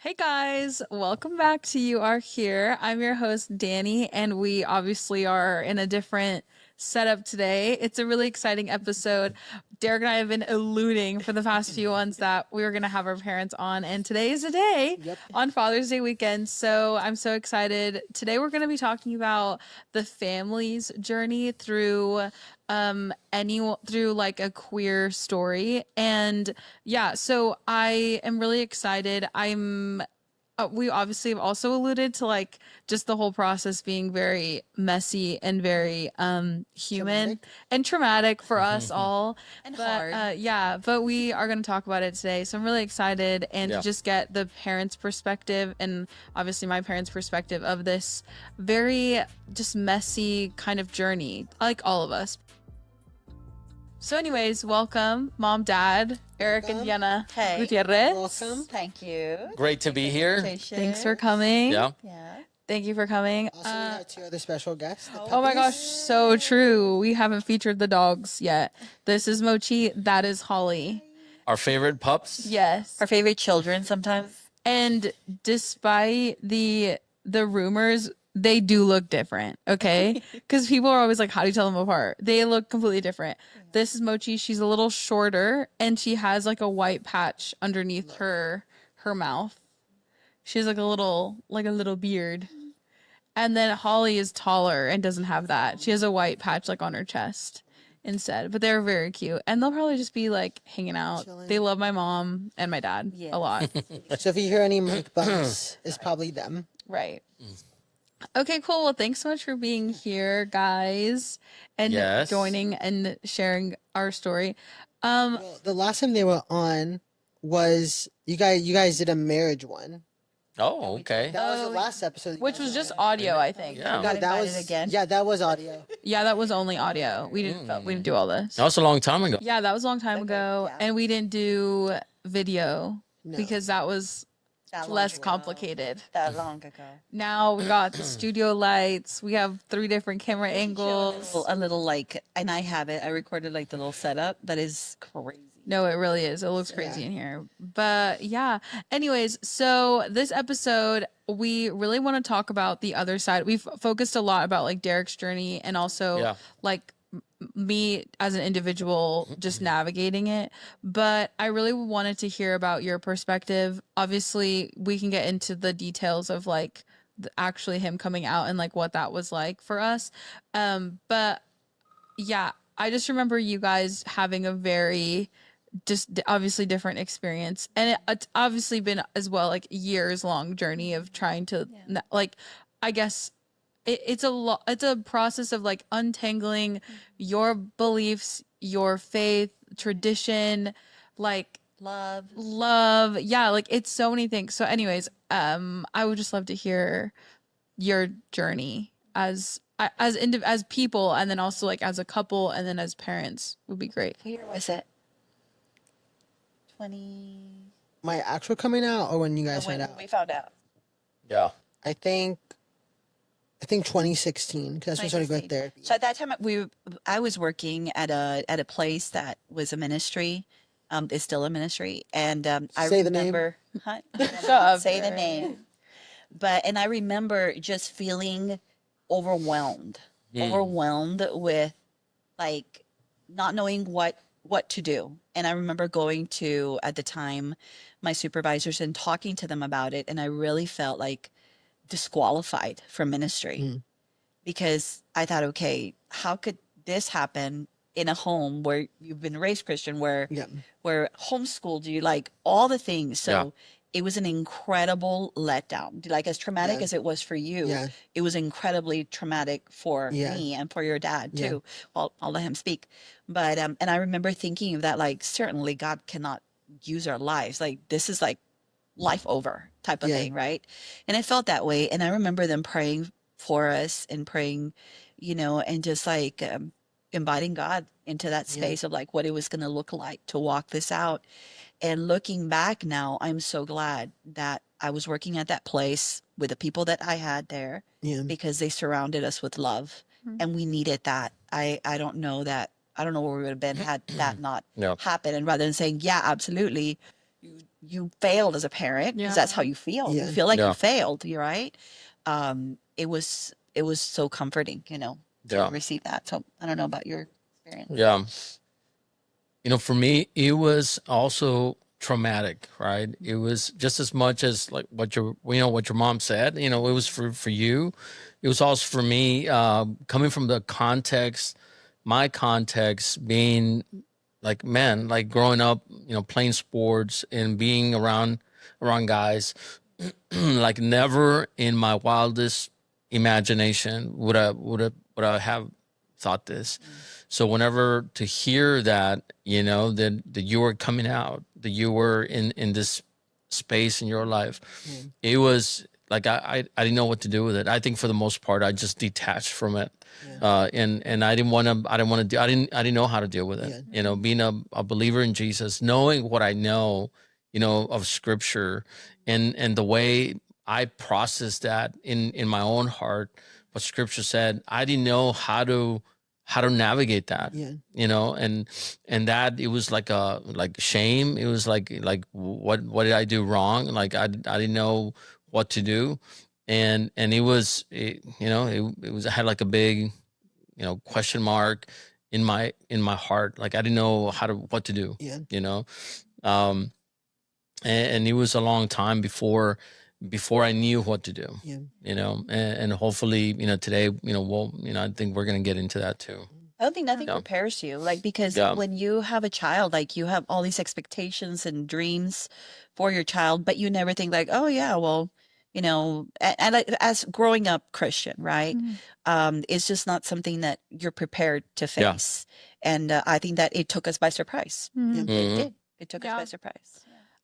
Hey guys, welcome back to You Are Here. I'm your host, Danny, and we obviously are in a different setup today. It's a really exciting episode. Derek and I have been alluding for the past few ones that we were going to have our parents on, and today is the day Yep. on Father's Day weekend. So I'm so excited. Today we're going to be talking about the family's journey through through like a queer story. And yeah, so I am really excited. We obviously have also alluded to like just the whole process being very messy and very human Traumatic. and traumatic for us all. And But hard. yeah, but we are going to talk about it today. So I'm really excited and to Yeah. just get the parents' perspective and obviously my parents' perspective of this very just messy kind of journey, like all of us. So anyways, welcome, Mom, Dad, Eric and Welcome. Diana Hey. Gutierrez. Welcome. Thank you. Great to be here. Thanks for coming. Yeah. Yeah. Thank you for coming. Also, we have two other special guests. the Oh my gosh, puppies. so true. We haven't featured the dogs yet. This is Mochi. That is Holly. Our favorite pups. Yes. Our favorite children sometimes. And despite the rumors, they do look different, okay? Because people are always like, how do you tell them apart? They look completely different. This is Mochi. She's a little shorter and she has like a white patch underneath her mouth. She has like a little beard. And then Holly is taller and doesn't have that. She has a white patch like on her chest instead. But they're very cute. And they'll probably just be like hanging out. Chilling. They love my mom and my dad Yes. a lot. So if you hear any mic bumps, it's probably them. Right. Okay, cool. Well, thanks so much for being here, guys, and Yes. joining and sharing our story. Well, the last time they were on was you guys did a marriage one. Oh, okay. That was Oh, the last episode. you which guys was did. just audio, I think. Yeah. We got No, that invited was again. Yeah, that was audio. Yeah, that was only audio. We didn't do all this. That was a long time ago. Yeah, that was a long time ago, yeah. and we didn't do video No. because that was That long less ago. complicated. That long ago. Now we got the studio lights. We have 3 different camera angles. A little like, and I have it. I recorded like the little setup. That is crazy. No, it really is. It looks crazy in here. But yeah. Anyways, so this episode, we really want to talk about the other side. We've focused a lot about like Derek's journey and also Yeah. like me as an individual just navigating it. But I really wanted to hear about your perspective. Obviously, we can get into the details of like actually him coming out and like what that was like for us. But yeah, I just remember you guys having a very just obviously different experience, and it's obviously been as well like years long journey of trying to like I guess it's a process of like untangling your beliefs, your faith, tradition, like Love. yeah, like it's so many things. So anyways, I would just love to hear your journey as people, and then also like as a couple, and then as parents would be great. What year was it? 20. My actual coming out, or when you guys When found out? we found out. Yeah. I think 2016, because that's when I started going to 2016. therapy. So at that time, I was working at a place that was a ministry. It's still a ministry, and I Say the name. remember. Huh? up, Say the Derek. name. And I remember just feeling overwhelmed, overwhelmed with like not knowing what to do. And I remember going to, at the time, my supervisors and talking to them about it, and I really felt like disqualified from ministry because I thought, okay, how could this happen in a home where you've been raised Christian, where Yeah. homeschooled you, like all the things. So Yeah. it was an incredible letdown. Like as traumatic Yeah. as it was for you, Yeah. it was incredibly traumatic for Yeah. me and for your dad Yeah. too. Well, I'll let him speak. But and I remember thinking of that, like certainly God cannot use our lives. Like this is like life over type of Yeah. thing, right? And I felt that way. And I remember them praying for us and praying, and just like inviting God into that space of like what it was going to look like to walk this out. And looking back now, I'm so glad that I was working at that place with the people that I had there Yeah. because they surrounded us with love and we needed that. I don't know where we would have been had that not No. happened. And rather than saying, yeah, absolutely, you failed as a parent because that's how you feel. Yeah. You feel like Yeah. you failed. You're right. It was so comforting, to Yeah. receive that. So I don't know about your experience. Yeah. For me, it was also traumatic, right? It was just as much as like what your mom said, it was for you. It was also for me, coming from the context, my context being like men, like growing up, playing sports and being around guys, like never in my wildest imagination would I have thought this. So whenever to hear that, that you were coming out, that you were in this space in your life, it was like I didn't know what to do with it. I think for the most part I just detached from it. And I didn't want to I didn't know how to deal with it. Being a believer in Jesus, knowing what I know, of scripture, and the way I processed that in my own heart, what scripture said, I didn't know how to navigate that. And that it was like shame. It was like what did I do wrong? Like I didn't know what to do. And it was it was, I had like a big question mark in my heart. Like I didn't know what to do. Um and it was a long time before I knew what to do. And hopefully today we'll I think we're going to get into that too. I don't think nothing Yeah. prepares you, like, because Yeah. when you have a child, like, you have all these expectations and dreams for your child, but you never think like, oh yeah, well, and like, as growing up Christian, right? It's just not something that you're prepared to Yeah. face. And I think that it took us by surprise. Mhm. It Mhm. did. It took us Yeah. by surprise.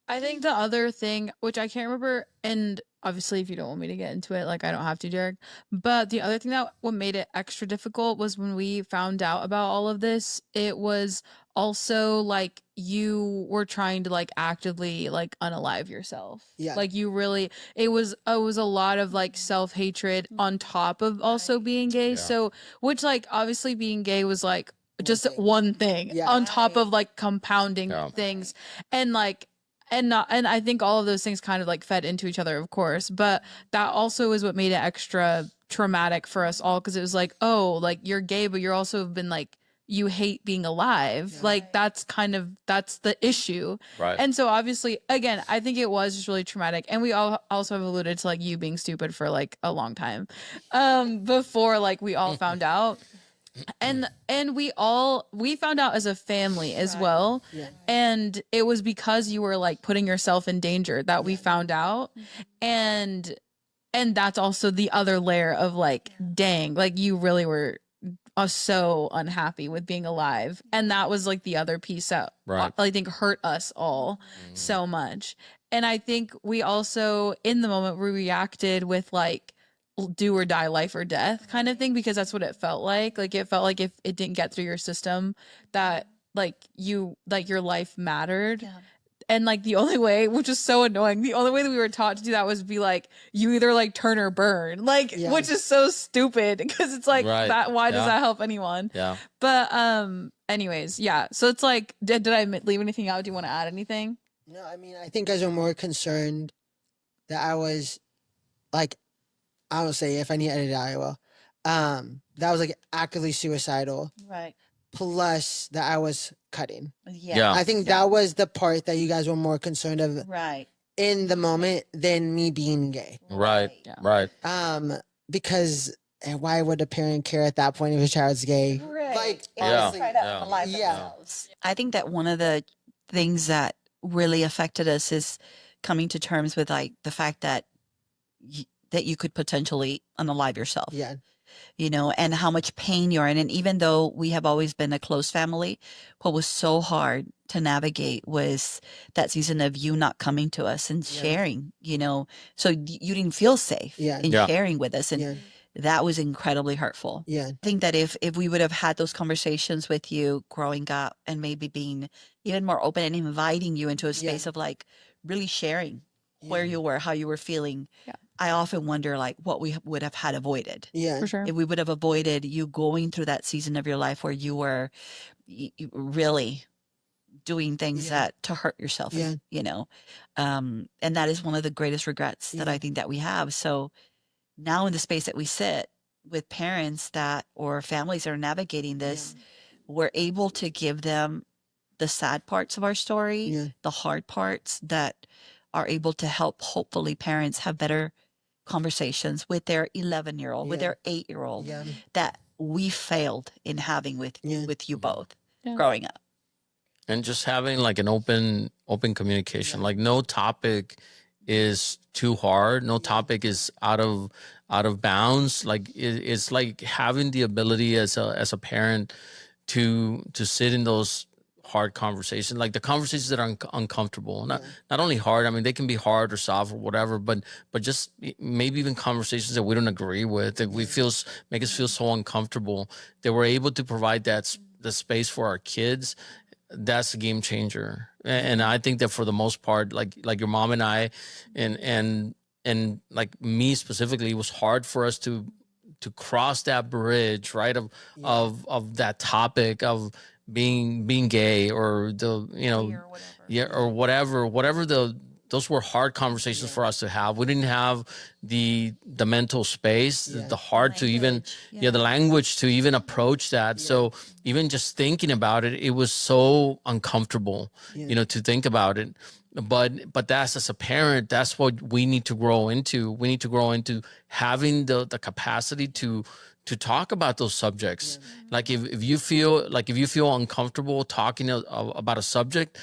I think the other thing, which I can't remember, and obviously if you don't want me to get into it, like I don't have to, Derek, but the other thing that what made it extra difficult was when we found out about all of this, it was also like you were trying to like actively like unalive yourself. Yeah. Like you really, it was a lot of like self-hatred on top of also being gay. Yeah. So, which like obviously being gay was like just thing. one thing Yeah. on top of like compounding Yeah. things. And like, and I think all of those things kind of like fed into each other, of course, but that also is what made it extra traumatic for us all, because it was like, oh, like you're gay, but you're also been like, you hate being alive. Like that's the issue. Right. And so obviously, again, I think it was just really traumatic. And we all also have alluded to like you being stupid for like a long time before like we all found out. And we found out as a family as well. Yeah. And it was because you were like putting yourself in danger that we found out. And that's also the other layer of like, dang, like you really were so unhappy with being alive. And that was like the other piece that Right. I think hurt us all so much. And I think we also in the moment we reacted with like do or die, life or death kind of thing, because that's what it felt like. Like it felt like if it didn't get through your system that like you like your life mattered. Yeah. And like the only way, which is so annoying, the only way that we were taught to do that was be like, you either like turn or burn, like, Yeah. which is so stupid because it's like Right. that. Why does Yeah. that help anyone? Yeah. But anyways, yeah. So it's like, did I leave anything out? Do you want to add anything? No, I mean, I think guys are more concerned that I was like, I will say if I need to edit it out, I will. That was like actively suicidal, Right. plus that I was cutting. Yeah. Yeah. I think that was the part that you guys were more concerned of Right. in the moment than me being gay. Right. Yeah. Right. Because why would a parent care at that point if a child's gay? Right. Like, Yeah. honestly, Try to Yeah. unalive Yeah. themselves. I think that one of the things that really affected us is coming to terms with like the fact that that you could potentially unalive yourself. yeah, And how much pain you're in. And even though we have always been a close family, what was so hard to navigate was that season of you not coming to us and Yeah. sharing, so you didn't feel safe Yeah. in Yeah. sharing with us. And yeah, that was incredibly hurtful. yeah, I think that if we would have had those conversations with you growing up and maybe being even more open and inviting you into a Yeah. space of like really sharing where Yeah. you were, how you were feeling, Yeah. I often wonder like what we would have had avoided. yeah, For sure. If we would have avoided you going through that season of your life where you were really doing things Yeah. that to hurt yourself, Yeah. you know. And that is one of the greatest regrets that Yeah. I think that we have. So now in the space that we sit with parents that or families that are navigating this, we're able to give them the sad parts of our story, Yeah. the hard parts that are able to help hopefully parents have better conversations with their 11-year-old, with Yeah. their 8-year-old Yeah. that we failed in having with Yeah. you both Yeah. growing up. And just having like an open communication. Like no topic is too hard. No topic is out of bounds. Like it's like having the ability as a parent to sit in those hard conversations, like the conversations that are uncomfortable. Not only hard. I mean, they can be hard or soft or whatever, but just maybe even conversations that we don't agree with, that we feel make us feel so uncomfortable, that we're able to provide the space for our kids. That's a game changer. And I think that for the most part, like your mom and I, and like me specifically, it was hard for us to cross that bridge, right? Of that topic of being gay, or the, you know, Or whatever. yeah, or whatever those were hard conversations for us to have. We didn't have the mental space, the heart to even, the language to even approach that. So even just thinking about it, it was so uncomfortable, you know, to think about it. But that's, as a parent, that's what we need to grow into. We need to grow into having the capacity to talk about those subjects. Like if you feel uncomfortable talking about a subject,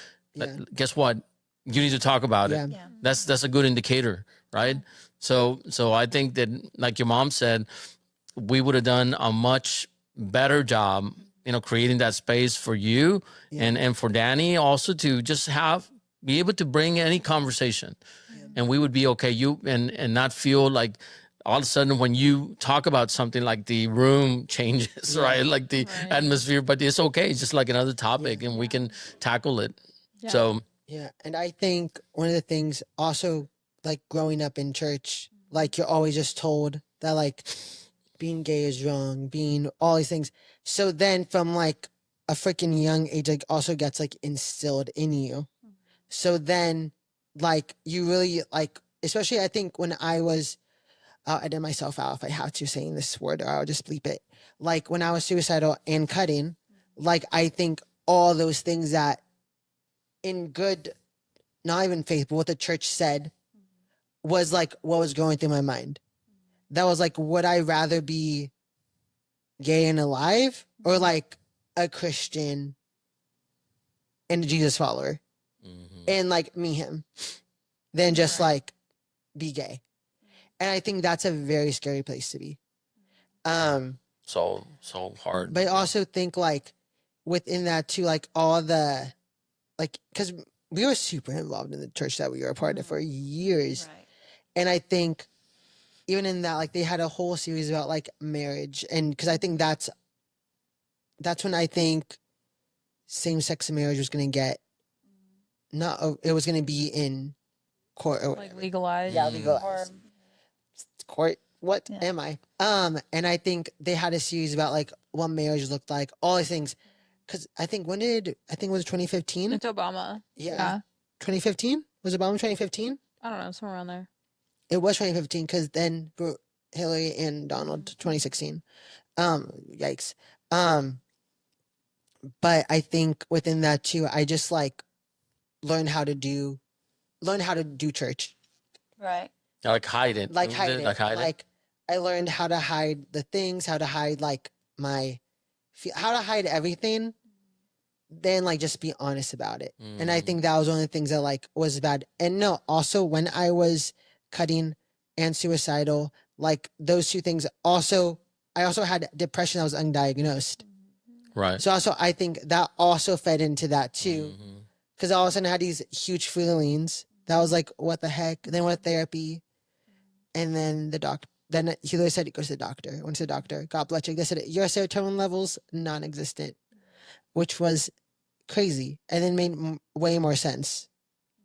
guess what? You need to talk about it. Yeah. That's a good indicator, right? So I think that, like your mom said, we would have done a much better job, you know, creating that space for you and for Danny also to just be able to bring any conversation, and we would be okay. You and not feel like all of a sudden when you talk about something, like the room changes, right? Like the atmosphere, but it's okay. It's just like another topic, and we can tackle it. Yeah. So Yeah. And I think one of the things also, like growing up in church, like you're always just told that like being gay is wrong, being all these things. So then from like a freaking young age, like also gets like instilled in you. So then like you really like, especially I think when I was, I'll edit myself out if I have to saying this word, or I'll just bleep it. Like when I was suicidal and cutting, like I think all those things that in good, not even faith, but what the church said was like what was going through my mind. That was like, would I rather be gay and alive, or like a Christian and a Jesus follower and like me, him, than just like be gay? And I think that's a very scary place to be. so hard. But I also think like within that too, like all the, like, because we were super involved in the church that we were a part of for years. Right. And I think even in that, like they had a whole series about like marriage. And because I think that's when I think same-sex marriage was going to get, it was going to be in court. Or Like legalized. Yeah, legalized. Court. What Yeah. am I? And I think they had a series about like what marriage looked like, all these things. Because I think was it 2015? It's Obama. Yeah. 2015? Was Obama 2015? I don't know, somewhere around there. It was 2015 because then Hillary and Donald 2016. Yikes. But I think within that too, I just like learn how to do church. Right. Like hide it. Like hide it. Like hide it. Like I learned how to hide the things, how to hide like how to hide everything. Then like just be honest about it. And I think that was one of the things that like was bad. And no, also when I was cutting and suicidal, like those two things also, I also had depression that was undiagnosed. Right. So also I think that also fed into that too. Because all of a sudden I had these huge feelings that was like, what the heck? Then went to therapy. And then then he literally said, go to the doctor. Went to the doctor, got blood check. They said, your serotonin levels non-existent, which was crazy. And then made way more sense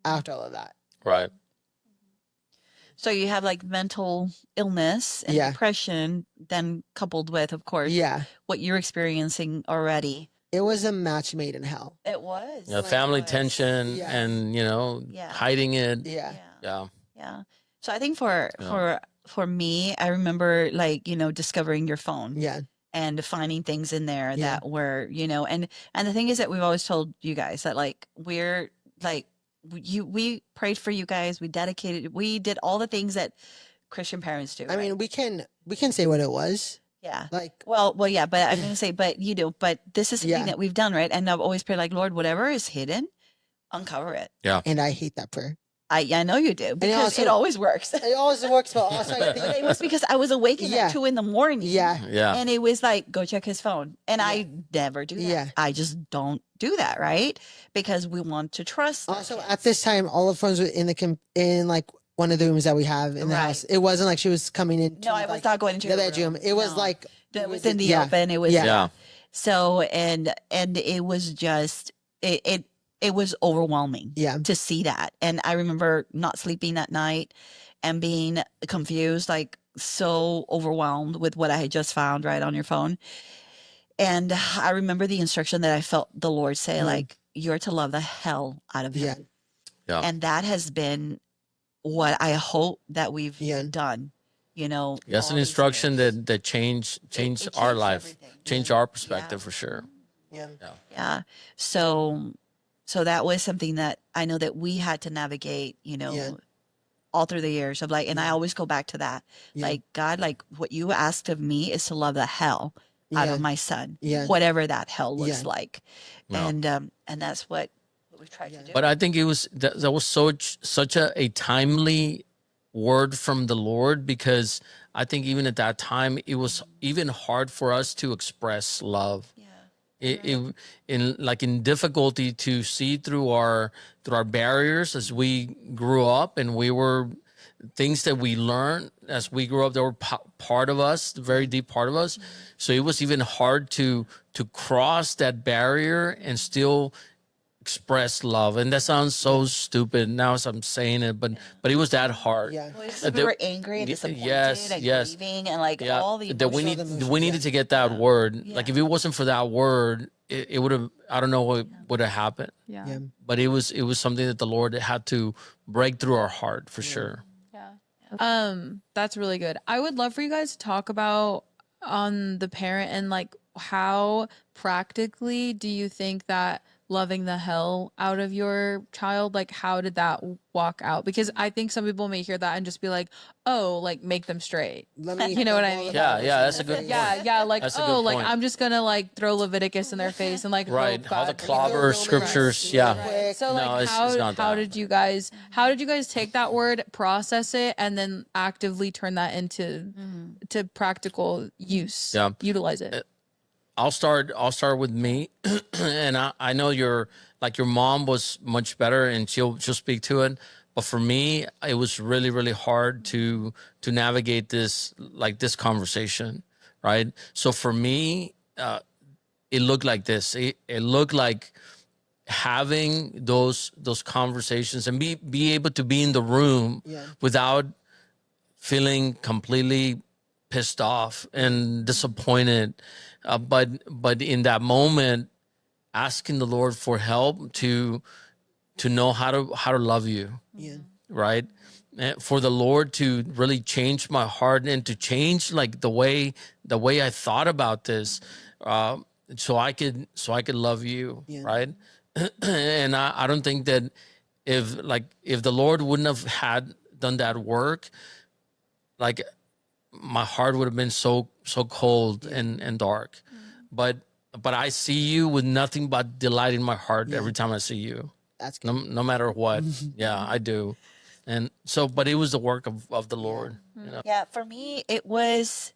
after all of that. Right. So you have like mental illness and Yeah. depression, then coupled with, of course, Yeah. what you're experiencing already. it was a match made in hell. It was. Yeah, family It was. tension Yeah. and, you know, Yeah. hiding it. Yeah. Yeah. Yeah. So I think for me, I remember like, you know, discovering your phone. Yeah. And finding things in there Yeah. that were, you know, and the thing is that we've always told you guys that like we're like we prayed for you guys, we dedicated, we did all the things that Christian parents do. I right? mean, we can say what it was. Yeah. Like, Well, yeah, but I'm gonna say, but you know, but this is something Yeah. that we've done, right? And I've always prayed like, Lord, whatever is hidden, uncover it. and I hate that prayer. I know you do because also- it always works. It always works, but also I think It was because I was awakened Yeah. at 2 a.m. yeah, Yeah. And it was like, go check his phone. And I never do that. Yeah. I just don't do that, right? Because we want to trust. our Also, kids. at this time, all the phones were in like one of the rooms that we have in the Right. house. It wasn't like she was coming into No, I was like, not going into the your bedroom. room. It was No. like That was in the yeah. open. It was Yeah. Yeah. so and it was just it was overwhelming Yeah. to see that. And I remember not sleeping at night and being confused, like so overwhelmed with what I had just found right on your phone. And I remember the instruction that I felt the Lord say, like, you're to love the hell out of him. Yeah. Yeah. And that has been what I hope that we've Yeah. done, you know. That's all an these instruction years. that changed it changed our life, everything. changed our perspective for sure. Yeah. Yeah. So that was something that I know that we had to navigate, you know, Yeah. all through the years of like, and I always go back to that. Yeah. Like, God, like what you asked of me is to love the hell out Yeah. of my son, Yeah. whatever that hell looks Yeah. like. Yeah. And that's what we've tried to do. But I think it was that was such a timely word from the Lord, because I think even at that time it was even hard for us to express love. yeah. In difficulty to see through our barriers as we grew up, and we were things that we learned as we grew up that were part of us, the very deep part of us. So it was even hard to cross that barrier and still express love. And that sounds so stupid now as I'm saying it, but it was that hard. Yeah. Well, it's Uh, we the- were angry and disappointed yes, and yes. grieving and like Yeah, all the that we emotions. needed to get that word. Like Yeah. if it wasn't for that word, it would have, I don't know what would have happened. Yeah. Yeah. But it was something that the Lord had to break through our heart for sure. That's really good. I would love for you guys to talk about on the parent and like how practically do you think that loving the hell out of your child, like how did that walk out? Because I think some people may hear that and just be like, oh, like make them straight. Let me You know what I all mean? the Yeah, Bibles yeah, in that's a there. good Yeah, like That's a oh, good like point. I'm just gonna like throw Leviticus in their face and like Right. hope All the God clobber Romans scriptures. real Yeah. quick. So No, like it's not how that. did you guys take that word, process it, and then actively turn that into to practical use? Yeah. Utilize it. I'll start with me. And I know your mom was much better and she'll speak to it. But for me, it was really, really hard to navigate this conversation. Right. So for me, it looked like this. It looked like having those conversations and be able to be in the room without feeling completely pissed off and disappointed, but in that moment asking the Lord for help to know how to love you, Yeah. right? And for the Lord to really change my heart and to change like the way I thought about this, so I could love you, right? And I don't think that if the Lord wouldn't have had done that work, like my heart would have been so cold and dark. But I see you with nothing but delight in my heart every time I see you. That's good. No matter what. Yeah, I do. And so, but it was the work of the Lord. You know? Yeah, for me, it was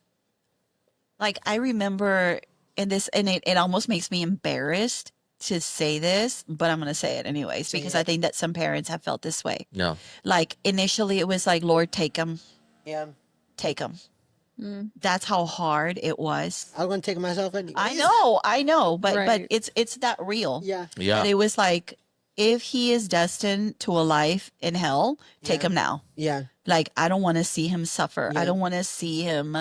like I remember in this, and it almost makes me embarrassed to say this, but I'm going to say it anyways because I think that some parents have felt this way. Yeah. Like initially, it was like, Lord, take them, Yeah. take them. That's how hard it was. I'm gonna take it myself anyway. I know, but Right. it's that real. Yeah. Yeah. But it was like, if he is destined to a life in hell, take him now. Yeah. Like, I don't want to see him suffer. I Yeah. don't want to see him,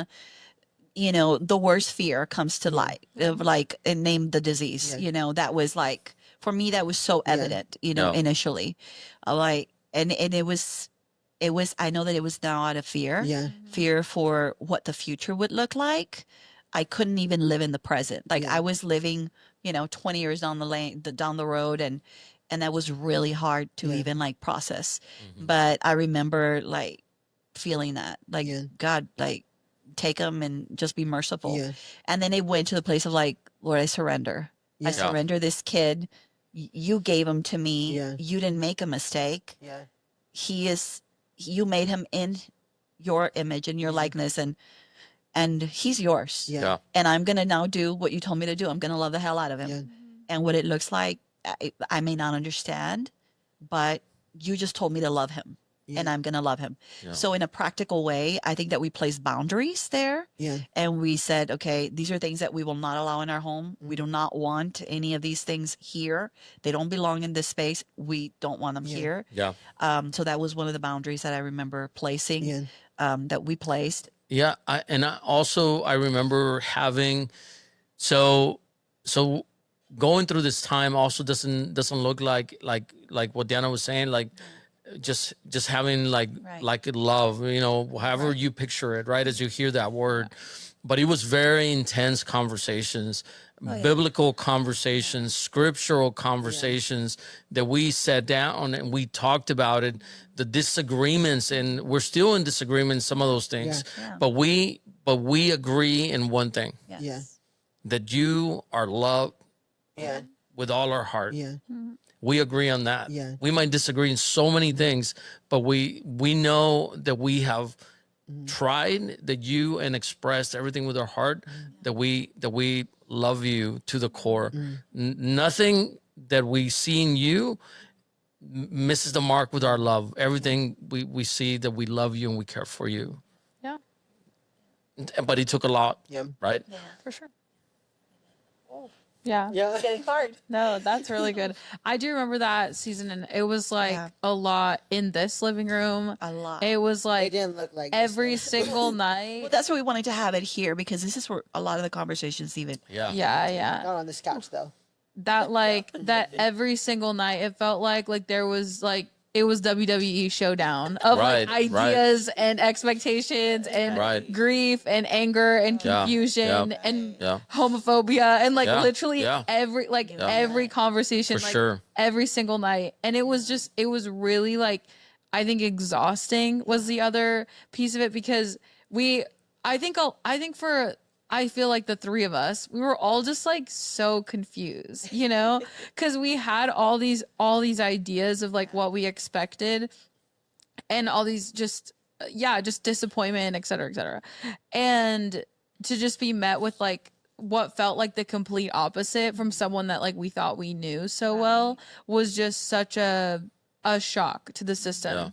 you know, the worst fear comes to light of like, and name the disease, Yeah. you know, that was like, for me, that was so evident, you know, Yeah. initially, like, and it was, I know that it was now out of fear, Yeah. fear for what the future would look like. I couldn't even live in the present. Like Yeah. I was living, you know, 20 years down the lane, down the road. And that was really hard to Yeah. even like process. But I remember like feeling that, like, Yeah. God, like, take them and just be merciful. Yeah. And then it went to the place of like, Lord, I surrender. I Yeah. surrender this kid. You gave him to me. Yeah. You didn't make a mistake. Yeah. You made him in your image and your likeness, and he's yours. Yeah. Yeah. And I'm going to now do what you told me to do. I'm going to love the hell out of him. Yeah. And what it looks like, I may not understand, but you just told me to love him. Yeah. And I'm going to love him. Yeah. So in a practical way, I think that we placed boundaries there. Yeah. And we said, okay, these are things that we will not allow in our home. We Mm-hmm. do not want any of these things here. They don't belong in this space. We don't want them Yeah. here. Yeah. So that was one of the boundaries that I remember placing, Yeah. that we placed. Yeah, I remember having so going through this time also doesn't look like what Diana was saying, like just having like Right. like love, you know, however you picture it, right, as you hear that word. But it was very intense conversations, biblical conversations, scriptural conversations that we sat down and we talked about it, the disagreements, and we're still in disagreement in some of those things. Yeah. But we agree in one thing, Yes. Yeah. that you are loved Yeah. with all our heart. Yeah. We agree on that. Yeah. We might disagree in so many things, but we know that we have tried that you and expressed everything with our heart, that we love you to the core. Nothing that we see in you misses the mark with our love. Everything we see that we love you and we care for you. Yeah, But it took a lot, Yeah. right? for sure. Yeah. Yeah. Getting hard. No, that's really good. I do remember that season, and it was like Yeah. a lot in this living room. A lot. It was It like didn't look like this, every though. single night. Well, that's why we wanted to have it here, because this is where a lot of the conversations even. Yeah. Yeah. Not on this couch though. That like that every single night it felt like there was like it was WWE showdown of Right, like right. ideas and expectations and Right. grief and anger and Yeah, confusion yeah, and yeah. homophobia and like Yeah, literally yeah. every conversation For like sure. every single night. And it was really like I think exhausting was the other piece of it, because I feel like the three of us, we were all just like so confused, you know, because we had all these ideas of like what we expected and all these just disappointment, et cetera, et cetera. And to just be met with like what felt like the complete opposite from someone that like we thought we knew so well was just such a shock to the system. Yeah.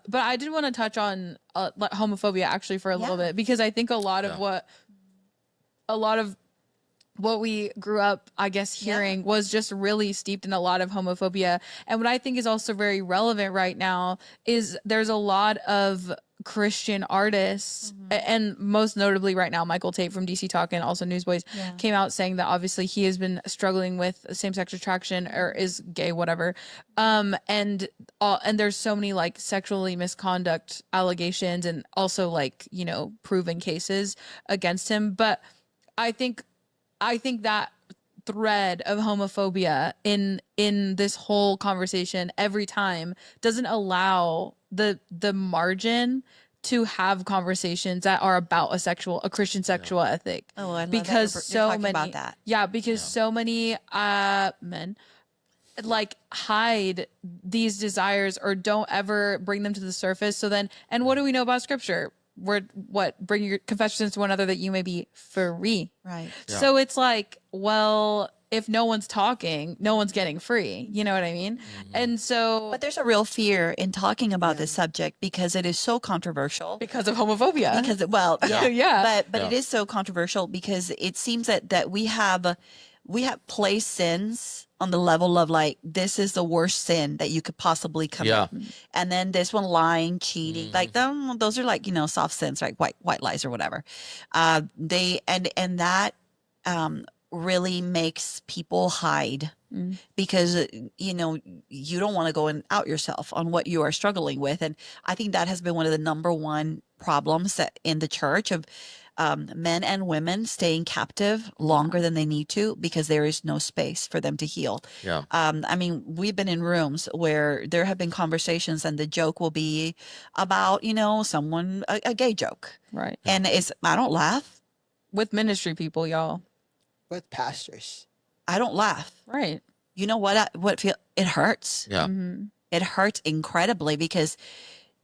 But I did want to touch on like homophobia actually for a little bit, because I think a lot of what we grew up, I guess, hearing was just really steeped in a lot of homophobia. And what I think is also very relevant right now is there's a lot of Christian artists, and most notably right now, Michael Tate from DC Talk and also Newsboys came out saying that obviously he has been struggling with same-sex attraction or is gay, whatever. And there's so many like sexually misconduct allegations and also like, you know, proven cases against him. But I think that thread of homophobia in this whole conversation every time doesn't allow the margin to have conversations that are about a Christian sexual ethic. Oh, I love because that so you're talking many about that. Yeah, because so many men like hide these desires or don't ever bring them to the surface. So then, and what do we know about scripture? Bring your confessions to one another that you may be free. Right. Yeah. So it's like, well, if no one's talking, no one's getting free. You know what I mean? And so But there's a real fear in talking about this subject because it is so controversial. because of homophobia. Because, well, yeah. Yeah. But Yeah. it is so controversial because it seems that we have we have placed sins on the level of like, this is the worst sin that you could possibly commit. And then this one, lying, cheating, like them, those are like, soft sins, like white lies or whatever. And that really makes people hide because, you don't want to go and out yourself on what you are struggling with. And I think that has been one of the number one problems that in the church of men and women staying captive longer than they need to because there is no space for them to heal. Yeah. I mean, we've been in rooms where there have been conversations and the joke will be about, someone, a gay joke. Right. And I don't laugh. With ministry people, y'all. With pastors. I don't laugh. Right. You know what? It hurts. Yeah. It hurts incredibly because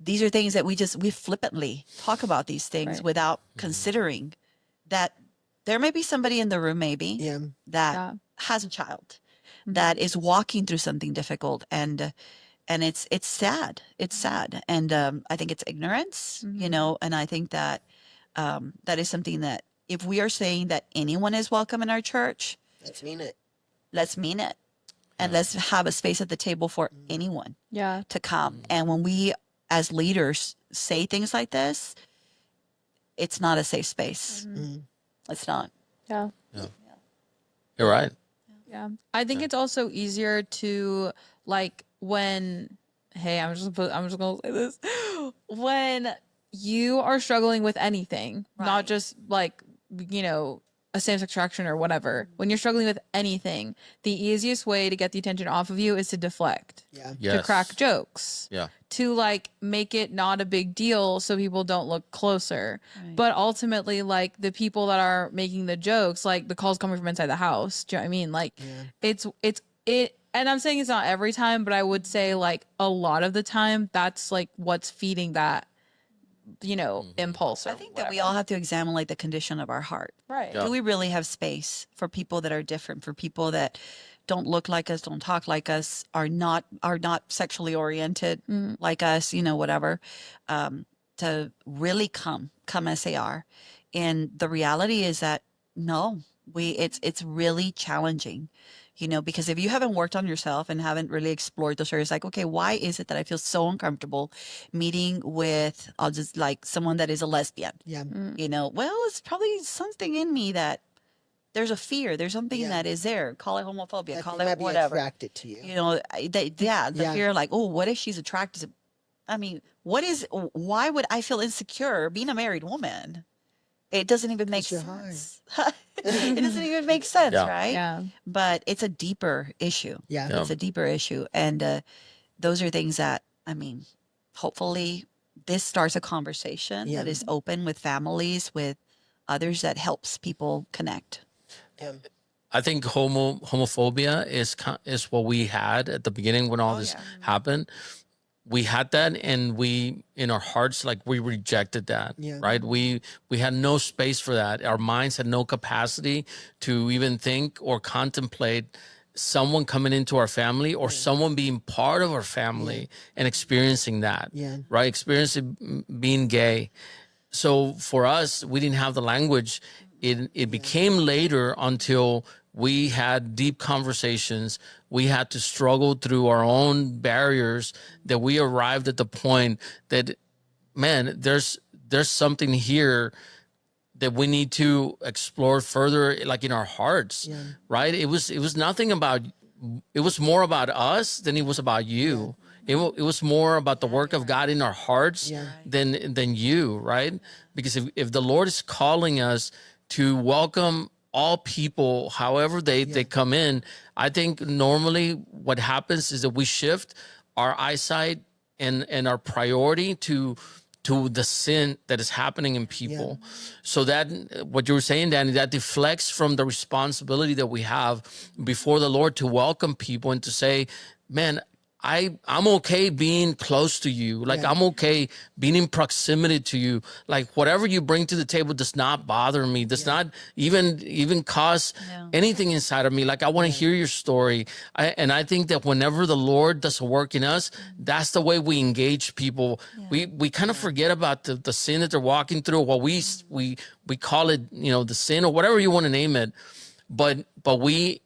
these are things that we flippantly talk about these things Right. without considering that there may be somebody in the room Yeah. that has a child that is walking through something difficult and it's sad. It's sad. And I think it's ignorance, and I think that that is something that if we are saying that anyone is welcome in our church, Let's mean it. let's mean it. And let's have a space at the table for anyone Yeah. to come. And when we as leaders say things like this, it's not a safe space. It's not. Yeah. You're right. Yeah. I think it's also easier to like when, hey, I'm just gonna say this. When you are struggling with anything, not Right. just like, a same-sex attraction or whatever. When you're struggling with anything, the easiest way to get the attention off of you is to deflect, Yeah. Yes. to crack jokes, Yeah. to like make it not a big deal so people don't look closer. Right. But ultimately, like the people that are making the jokes, like the calls coming from inside the house. Do you know what I mean? Like it and I'm saying it's not every time, but I would say like a lot of the time that's like what's feeding that, impulse. Or I think that we whatever. all have to examine like the condition of our heart. Right. Yeah. Do we really have space for people that are different, for people that don't look like us, don't talk like us, are not sexually oriented like us, whatever, to really come as they are. And the reality is that no, it's really challenging, because if you haven't worked on yourself and haven't really explored those areas, like, okay, why is it that I feel so uncomfortable meeting with, I'll just like someone that is a lesbian? Yeah. Well, it's probably something in me that there's a fear. There's something Yeah. that is there. Call it homophobia. That Call they might it be whatever. attracted to you. The Yeah. fear like, oh, what if she's attracted to? I mean, why would I feel insecure being a married woman? It doesn't even make 'Cause you're sense. It doesn't even make sense, Yeah. right? Yeah. But it's a deeper issue. Yeah. Yeah. It's a deeper issue. And those are things that, I mean, hopefully this starts a conversation Yeah. that is open with families, with others, that helps people connect. Yeah. I think homophobia is what we had at the beginning when all this happened. We had that, and we in our hearts, like, we rejected that. Yeah. Right? We had no space for that. Our minds had no capacity to even think or contemplate someone coming into our family or someone being part of our family and experiencing that. Yeah. Right? Experiencing being gay. So for us, we didn't have the language. It became later until we had deep conversations. We had to struggle through our own barriers that we arrived at the point that, man, there's something here that we need to explore further, like in our hearts, right? It was nothing about, it was more about us than it was about you. It was more about the work of God in our hearts than you, right? Because if the Lord is calling us to welcome all people, however they come in, I think normally what happens is that we shift our eyesight and our priority to the sin that is happening in people. So that what you were saying, Danny, that deflects from the responsibility that we have before the Lord to welcome people and to say, man, I'm okay being close to you. Like, I'm okay being in proximity to you. Like, whatever you bring to the table does not bother me, does not even cause anything inside of me. Like, I want to hear your story. And I think that whenever the Lord does a work in us, that's the way we engage people. We kind of forget about the sin that they're walking through, what we call it, the sin or whatever you want to name it. but we're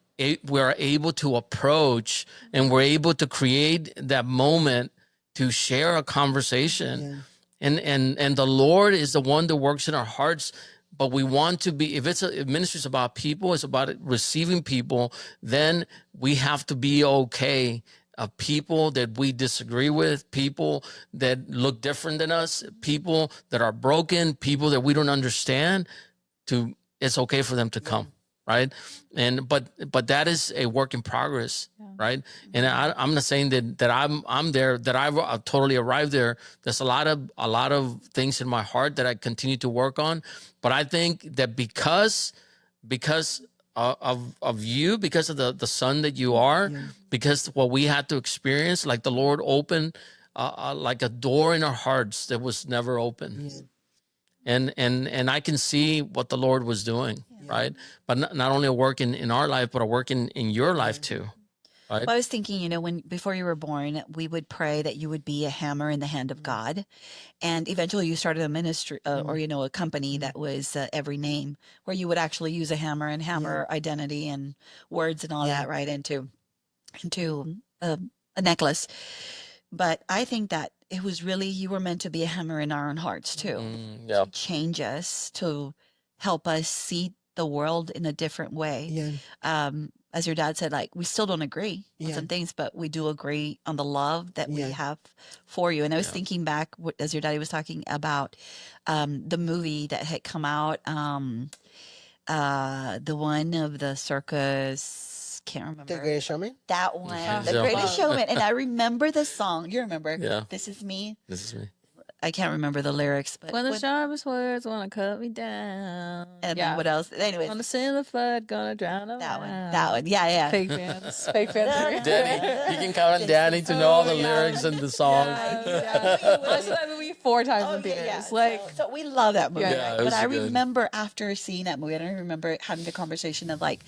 able to approach and we're able to create that moment to share a conversation. And the Lord is the one that works in our hearts. But we want to be, if ministry is about people, it's about receiving people, then we have to be okay of people that we disagree with, people that look different than us, people that are broken, people that we don't understand. It's okay for them to come, right? And but that is a work in progress, right? And I'm not saying that I'm there, that I've totally arrived there. There's a lot of things in my heart that I continue to work on, but I think that because of you, because of the son that you are, because what we had to experience, like the Lord opened like a door in our hearts that was never open. And I can see what the Lord was doing, right? But not only a work in our life, but a work in your life too, right? Well, I was thinking, when before you were born, we would pray that you would be a hammer in the hand of God, and eventually you started a ministry or a company that was Every Name, where you would actually use a hammer and hammer identity and words and all that right into a necklace. But I think that it was really, you were meant to be a hammer in our own hearts too, to change us, to help us see the world in a different way. As your dad said, like, we still don't agree on some things, but we do agree on the love that we have for you. And I was thinking back, as your daddy was talking about the movie that had come out, the one of the circus, can't remember. The Greatest Showman? That one, The Greatest Showman. And I remember the song. You remember? Yeah. This is me. This is me. I can't remember the lyrics, but When the sharpest words want to cut me down. and then what else? Anyways, On the sin of the flood, gonna drown them that one. out. That one. Yeah. Fake fans. Fake fans. Danny, you can count on Danny to know all the lyrics and the song. I saw that movie 4 times in theaters. So we love that movie. Yeah, it But was I good. remember after seeing that movie, and I remember having the conversation of like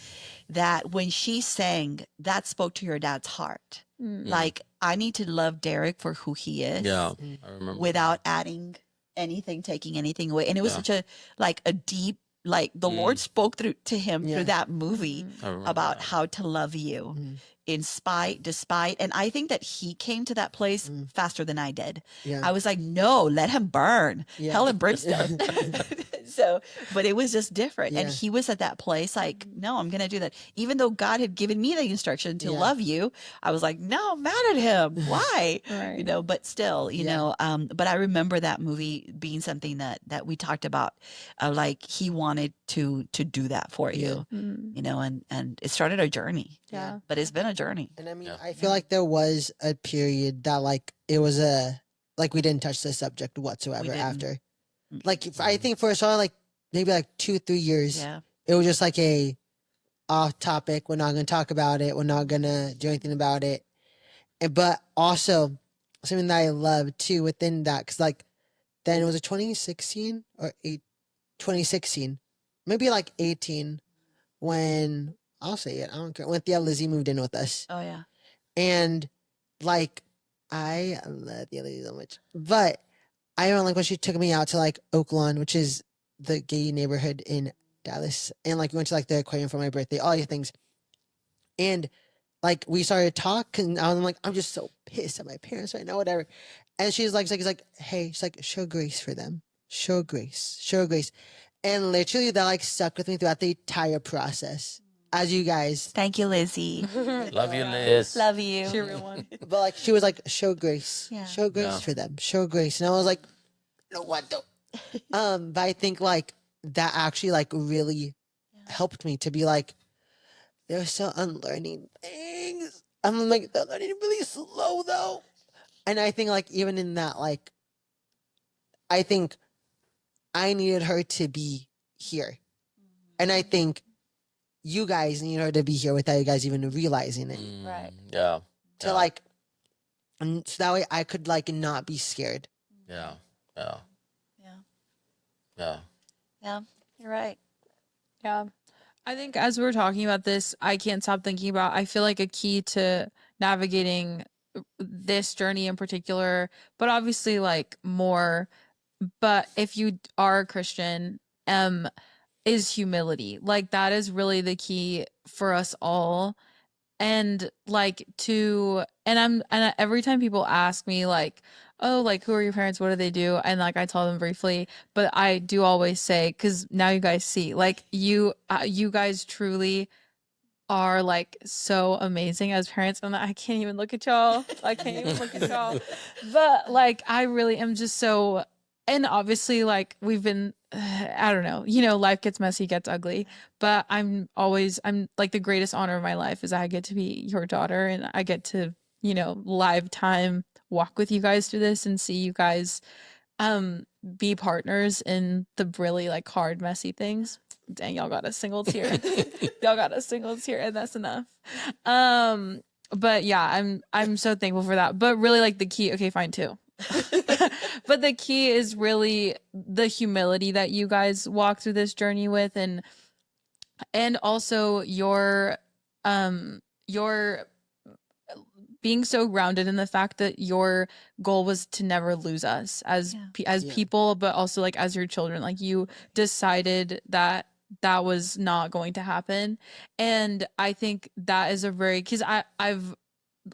that when she sang, that spoke to your dad's heart. Like, I need to love Derek for who he is. Yeah, I remember. Without adding anything, taking anything away. And it was such a deep, like the Lord spoke to him through that movie about how to love you in spite, despite. And I think that he came to that place faster than I did. I was like, no, let him burn. Hell and brimstone. So, but it was just different. And he was at that place like, no, I'm going to do that. Even though God had given me the instruction to love you, I was like, no, I'm mad at him. Why? Right. But still, but I remember that movie being something that we talked about, like he wanted to do that for you, and it started a journey. Yeah. But it's been a journey. And I mean, I feel like there was a period that like it was like we didn't touch the subject whatsoever didn't. after. Like I think for like maybe like 2-3 years, it was just like a off topic. We're not going to talk about it. We're not going to do anything about it. But also something that I love too within that, because like then it was a 2016 or 2016, maybe like 18, when I'll say it, I don't care, when Thea Lizzie moved in with us. Oh yeah. And like I love Thea Lizzie so much, but I remember like when she took me out to like Oak Lawn, which is the gay neighborhood in Dallas, and like we went to like the aquarium for my birthday, all these things, and like we started talking. I'm like, I'm just so pissed at my parents right now, whatever. And she's like, hey, she's like, show grace for them, show grace, and literally that like stuck with me throughout the entire process. As you guys, Thank you, Lizzie. Love you, Liz. Love you. She real one. but like she was like, show grace, show grace Yeah. for them, show grace, and I was like, no, what the? But I think like that actually like really helped me to be like, they're still unlearning things. I'm like, they're learning really slow though. And I think like even in that, like, I think I needed her to be here. And I think you guys need her to be here without you guys even realizing it. Right. Yeah. To like, and so that way I could like not be scared. Yeah. Yeah, you're right. Yeah. I think as we're talking about this, I can't stop thinking about, I feel like a key to navigating this journey in particular, but obviously like more, but if you are a Christian, is humility. Like that is really the key for us all. And like and every time people ask me like, oh, like who are your parents, what do they do, and like I tell them briefly, but I do always say, because now you guys see, like you guys truly are like so amazing as parents, and I can't even look at y'all. I can't even look at y'all. But like I really am just so, and obviously like we've been I don't know, life gets messy, gets ugly, but I'm like the greatest honor of my life is I get to be your daughter, and I get to, live time walk with you guys through this and see you guys be partners in the really like hard messy things. Dang, y'all got a single tear. Y'all got a single tear, and that's enough. But yeah, I'm so thankful for that. But really like the key, okay, fine too. But the key is really the humility that you guys walk through this journey with, and also your being so grounded in the fact that your goal was to never lose us as people, but also like as your children, like you decided that that was not going to happen. And I think that is a very, because I've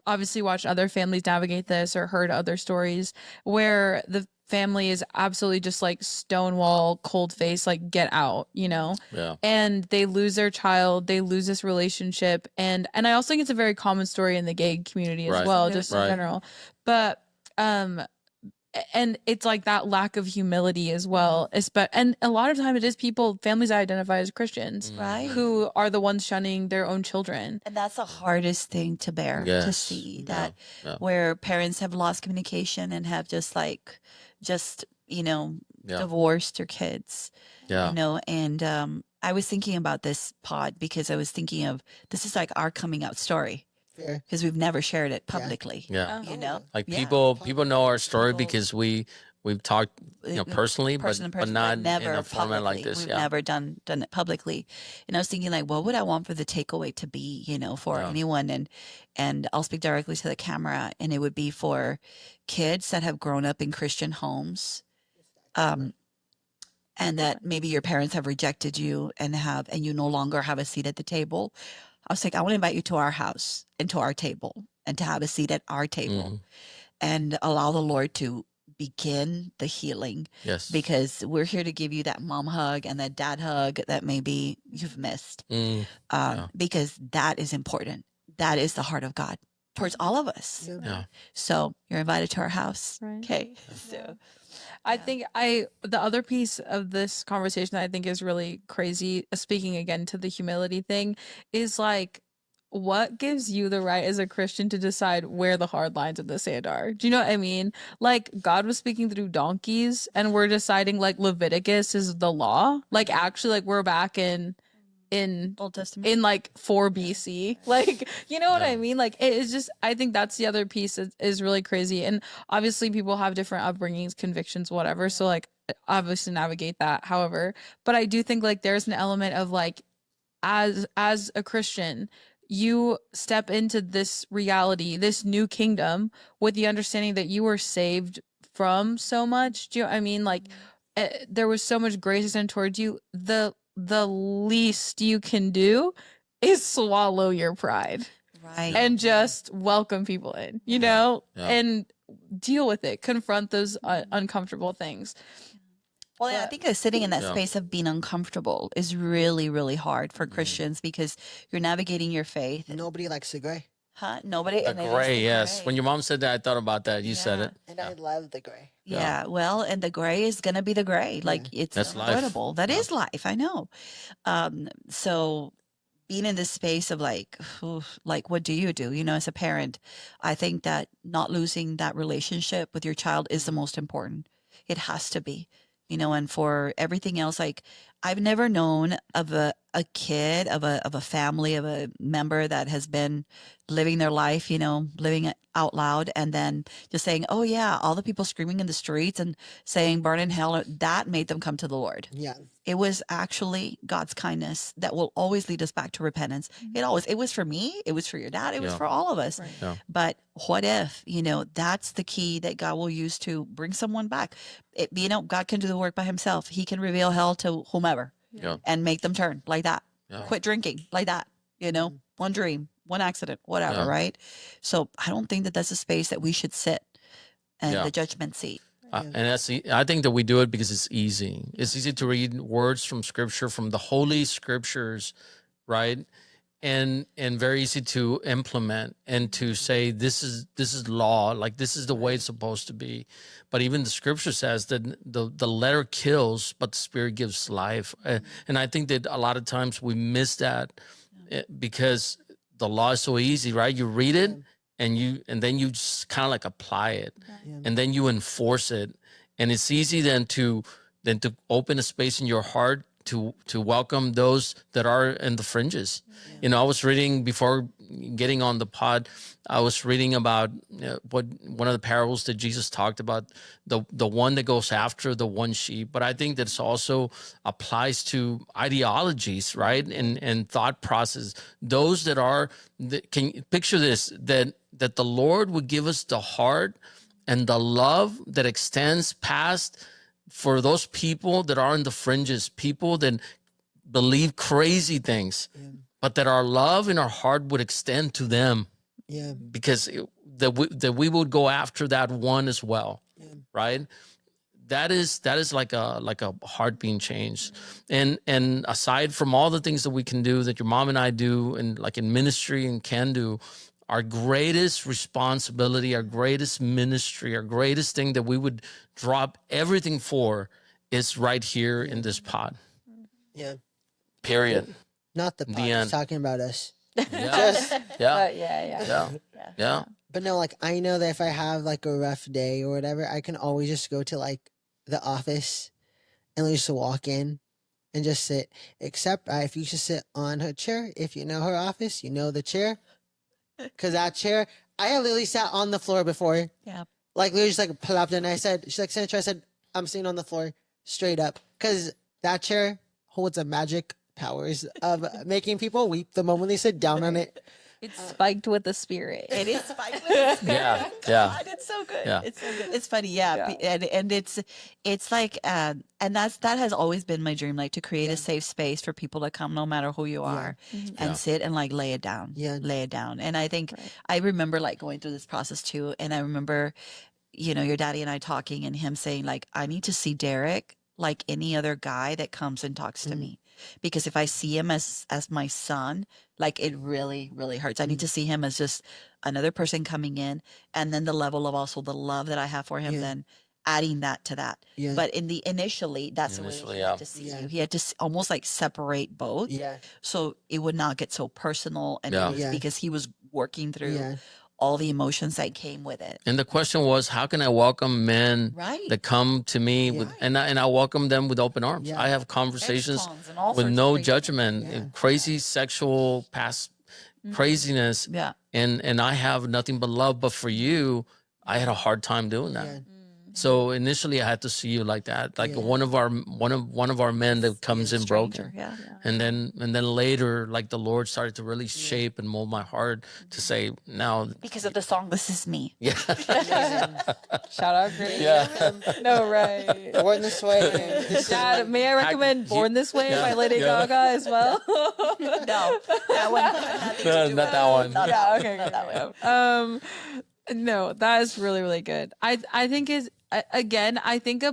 obviously watched other families navigate this or heard other stories where the family is absolutely just like stonewall, cold face, like get out, Yeah. and they lose their child, they lose this relationship. And I also think it's a very common story in the gay community as Right. well, just in Right. general. But and it's like that lack of humility as well. And a lot of time it is families that identify as Christians, Right. who are the ones shunning their own children. And that's the hardest thing to bear, to Yes. see Yeah. that Yeah. where parents have lost communication and have just Yeah. divorced their kids, Yeah. and I was thinking about this pod because I was thinking of, this is like our coming out story Fair. because we've never shared it publicly. Yeah. Oh. You know, Like Yeah. people know our story People- because we've talked, personally, person to but person, not never in a format like publicly. this. We've Yeah. never done it publicly. And I was thinking like, what would I want for the takeaway to be, for Yeah. anyone? And I'll speak directly to the camera, and it would be for kids that have grown up in Christian homes, and that maybe your parents have rejected you and you no longer have a seat at the table. I was like, I want to invite you to our house and to our table and to have a seat at our table Mhm. and allow the Lord to begin the healing, Yes. because we're here to give you that mom hug and that dad hug that maybe you've missed, Yeah. because that is important. That is the heart of God towards all of us. Yeah. So you're invited to our house. Right. Okay. So I think the other piece of this conversation that I think is really crazy, speaking again to the humility thing, is like, what gives you the right as a Christian to decide where the hard lines in the sand are? Do you know what I mean? Like God was speaking through donkeys, and we're deciding like Leviticus is the law. Like actually, like we're back in Old Testament. in like 4 BC. Like, you know what Yeah. I mean? Like it is just, I think that's the other piece is really crazy. And obviously people have different upbringings, convictions, whatever. So like obviously navigate that. However, but I do think like there's an element of like, as a Christian, you step into this reality, this new kingdom, with the understanding that you were saved from so much. Do you know what I mean? Like there was so much grace extended towards you. The least you can do is swallow your pride Right. and just welcome people in, Yeah. and deal with it, confront those uncomfortable things. Well, yeah, I But- think that sitting in that Yeah. space of being uncomfortable is really, really hard for Christians because you're navigating your faith. Nobody likes the gray, Huh? Nobody. The and it is gray, the yes. gray. When your mom said that, I thought about that. You said Yeah. it. and I love the gray. Yeah, well, and the gray is gonna be the gray. Like it's That's life. unavoidable. That Yeah. is life. I know. So being in this space of like, like, what do you do? As a parent, I think that not losing that relationship with your child is the most important. It has to be, and for everything else, like I've never known of a kid, of a family, of a member that has been living their life, living it out loud, and then just saying, oh yeah, all the people screaming in the streets and saying burn in hell, that made them come to the Lord. Yeah, It was actually God's kindness that will always lead us back to repentance. It was for me, it was for your dad, it was Yeah. for all of us. Right. Yeah. But what if, that's the key that God will use to bring someone back. God can do the work by himself. He can reveal hell to whomever. Yeah. and make them turn like that. Yeah. Quit drinking like that. You know, one dream, one accident, whatever, Yeah. right? So I don't think that that's a space that we should sit in Yeah. the judgment seat. And I think that we do it because it's easy. It's easy to read words from scripture, from the holy scriptures, right? And very easy to implement and to say this is law, like this is the way it's supposed to be. But even the scripture says that the letter kills, but the spirit gives life. And I think that a lot of times we miss that because the law is so easy, right? You read it and then you just kind of like apply it, and then you enforce it, and it's easy then to open a space in your heart to welcome those that are in the fringes. You know, I was reading before getting on the pod, I was reading about what one of the parables that Jesus talked about, the one that goes after the one sheep. But I think that also applies to ideologies, right? And thought process. Those that are, can you picture this, that the Lord would give us the heart and the love that extends past for those people that are in the fringes, people that believe crazy things, but that our love and our heart would extend to them. Yeah. Because that we would go after that one as well, right? That is like a heart being changed. And aside from all the things that we can do, that your mom and I do, and like in ministry and can do, our greatest responsibility, our greatest ministry, our greatest thing that we would drop everything for is right here in this pod. Yeah. Period. Not the The pod. He's end. talking about us. Yeah. Just, Yeah. Yeah. but no, like I know that if I have like a rough day or whatever, I can always just go to like the office and just walk in and just sit. Except if you just sit on her chair, if you know her office, you know the chair. Because that chair, I have literally sat on the floor before. Yeah. Like literally just like plopped in. I said, she's like, Senator, I said, I'm sitting on the floor straight up. Because that chair holds the magic powers of making people weep the moment they sit down on it. It's spiked with the spirit. It is spiked with Yeah. Yeah. God, it's so good. Yeah. It's so good. It's funny, yeah. And it's like and that has always been my dream, like to create a safe space for people to come no matter who you are and sit and like lay it down. Yeah. Lay it down. And I think I remember like going through this process too. And I remember, you know, your daddy and I talking and him saying, like, I need to see Derek like any other guy that comes and talks to me. Because if I see him as my son, like it really, really hurts. I need to see him as just another person coming in, and then the level of also the love that I have for him, then adding that to that. Yeah. But initially, that's the way he had to see you. He had to almost like separate both, Yeah. so it would not get so personal, and it was because he was working through all the emotions that came with it. And the question was, how can I welcome men that come to me with, and I welcome them with open arms. I have conversations Ex-cons and all with sorts no of crazy judgment, things. and crazy sexual past craziness. Yeah. And I have nothing but love. But for you, I had a hard time doing that. So initially, I had to see you like that, like one of our men that comes in broken, and then later, like the Lord started to really shape and mold my heart to say, now Because of the song "This Is Me." yeah, Shout out, Grace. yeah, No, right. Born this way. Dad, may I recommend "Born This Way" by Lady Gaga as well? No, that one. no, not that one. Yeah, okay, not that one. No, that is really, really good. I think is again, I think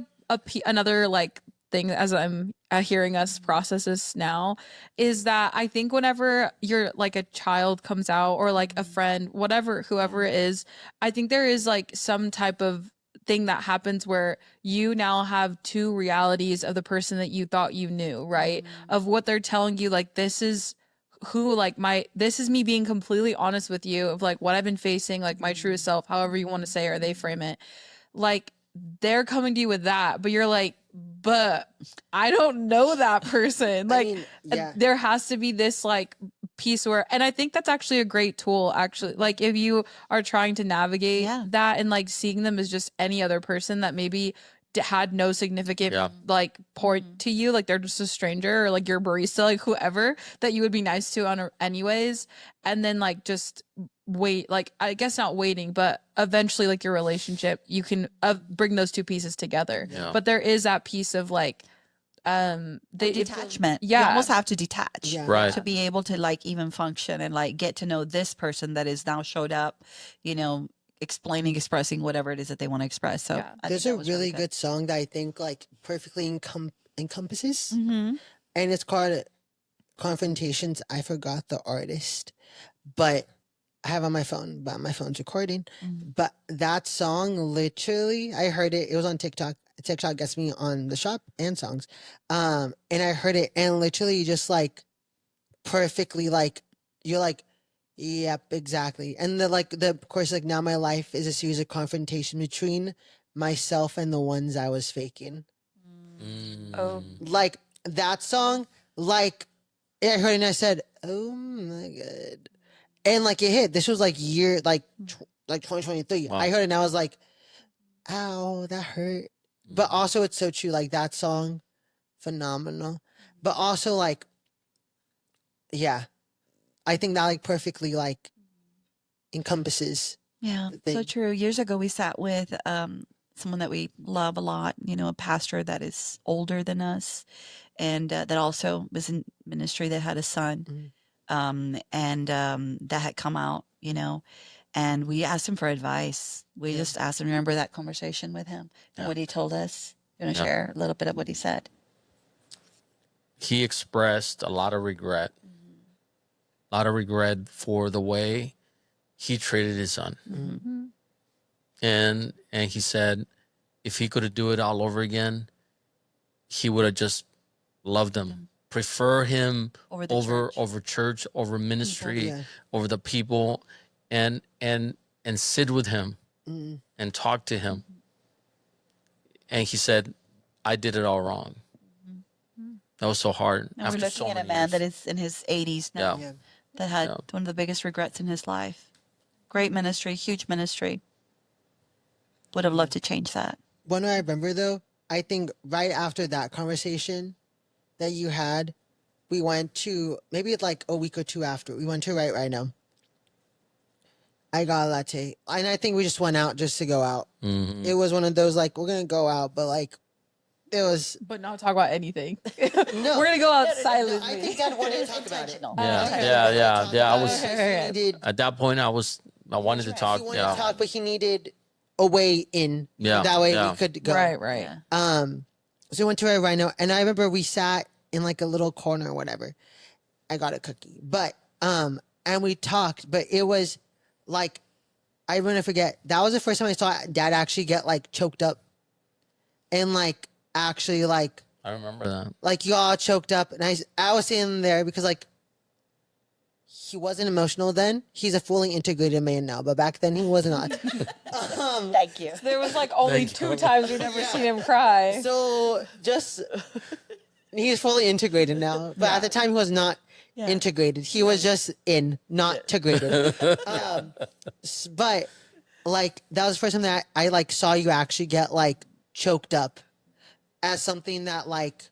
another like thing as I'm hearing us process this now is that I think whenever you're like a child comes out or like a friend, whatever, whoever it is, I think there is like some type of thing that happens where you now have two realities of the person that you thought you knew, right? Of what they're telling you, like this is who like this is me being completely honest with you of like what I've been facing, like my true self, however you want to say or they frame it. Like they're coming to you with that, but you're like, but I don't know that person. Like there has to be this like piece where, and I think that's actually a great tool actually. Like if you are trying to navigate that and like seeing them as just any other person that maybe had no significant like point to you, like they're just a stranger or like your barista, like whoever that you would be nice to on anyways, and then like just wait, like I guess not waiting, but eventually like your relationship you can bring those two pieces together. But there is that piece of like, they it feels- detachment. You yeah, almost have to detach Yeah. Right. to be able to like even function and like get to know this person that is now showed up, you know, explaining, expressing whatever it is that they want to express. So Yeah. I There's think a that was really good song that I think like perfectly encompasses, Mm-hmm. and it's called Confrontations. I forgot the artist, but I have it on my phone, but my phone's recording. Mhm. But that song, literally, I heard it. It was on TikTok. TikTok gets me on the shop and songs. And I heard it, and literally just like perfectly, like you're like, yep, exactly. And the of course, like now my life is a series of confrontation between myself and the ones I was faking. Oh. Like that song, like I heard it and I said, oh my god. And like it hit. This was like like 2023. Wow. I heard it and I was like, ow, that hurt. But also it's so true. Like that song, phenomenal. But also like, yeah, I think that like perfectly like encompasses Yeah, the so thing. true. Years ago, we sat with someone that we love a lot, you know, a pastor that is older than us and that also was in ministry that had a son and that had come out, you know, and we asked him for advice. We just asked him, remember that conversation with him and what he told us? You want to Yeah. share a little bit of what he said? He expressed a lot of regret, a lot of regret for the way he treated his son. And he said if he could do it all over again, he would have just loved him, prefer him Over the over church. over church, over ministry, Yeah. over the people, and sit with him Mm. and talk to him. And he said, I did it all wrong. That was so hard. And we're after looking so at a many man years. that is in his 80s now Yeah. Yeah. that had Yeah. one of the biggest regrets in his life. Great ministry, huge ministry. Would have loved to change that. When I remember though, I think right after that conversation that you had, we went to maybe like a week or two after. We went to right now. I got a latte, and I think we just went out just to go out. Mhm. It was one of those like we're gonna go out, but like it was But not talk about anything. no. We're gonna go out I silently. think Dad wanted to was talk about it. intentional. Yeah, okay. yeah. I was Okay. He needed. at that point. I wanted to talk. He wanted Yeah, to talk, but he needed a way in. Yeah, That way yeah. we could go. Right, right. Yeah. So we went to a rhino, and I remember we sat in like a little corner or whatever. I got a cookie, but and we talked, but it was like I'm gonna forget. That was the first time I saw Dad actually get like choked up, and like actually like I remember that. you all choked up, and I was sitting there because like he wasn't emotional then. He's a fully integrated man now, but back then he was not. Thank you. There was like only Thank you. 2 times we've never seen him cry. So just he's fully integrated now, but at the time he was not integrated. He was just not integrated. But like that was the first time that I like saw you actually get like choked up as something that like,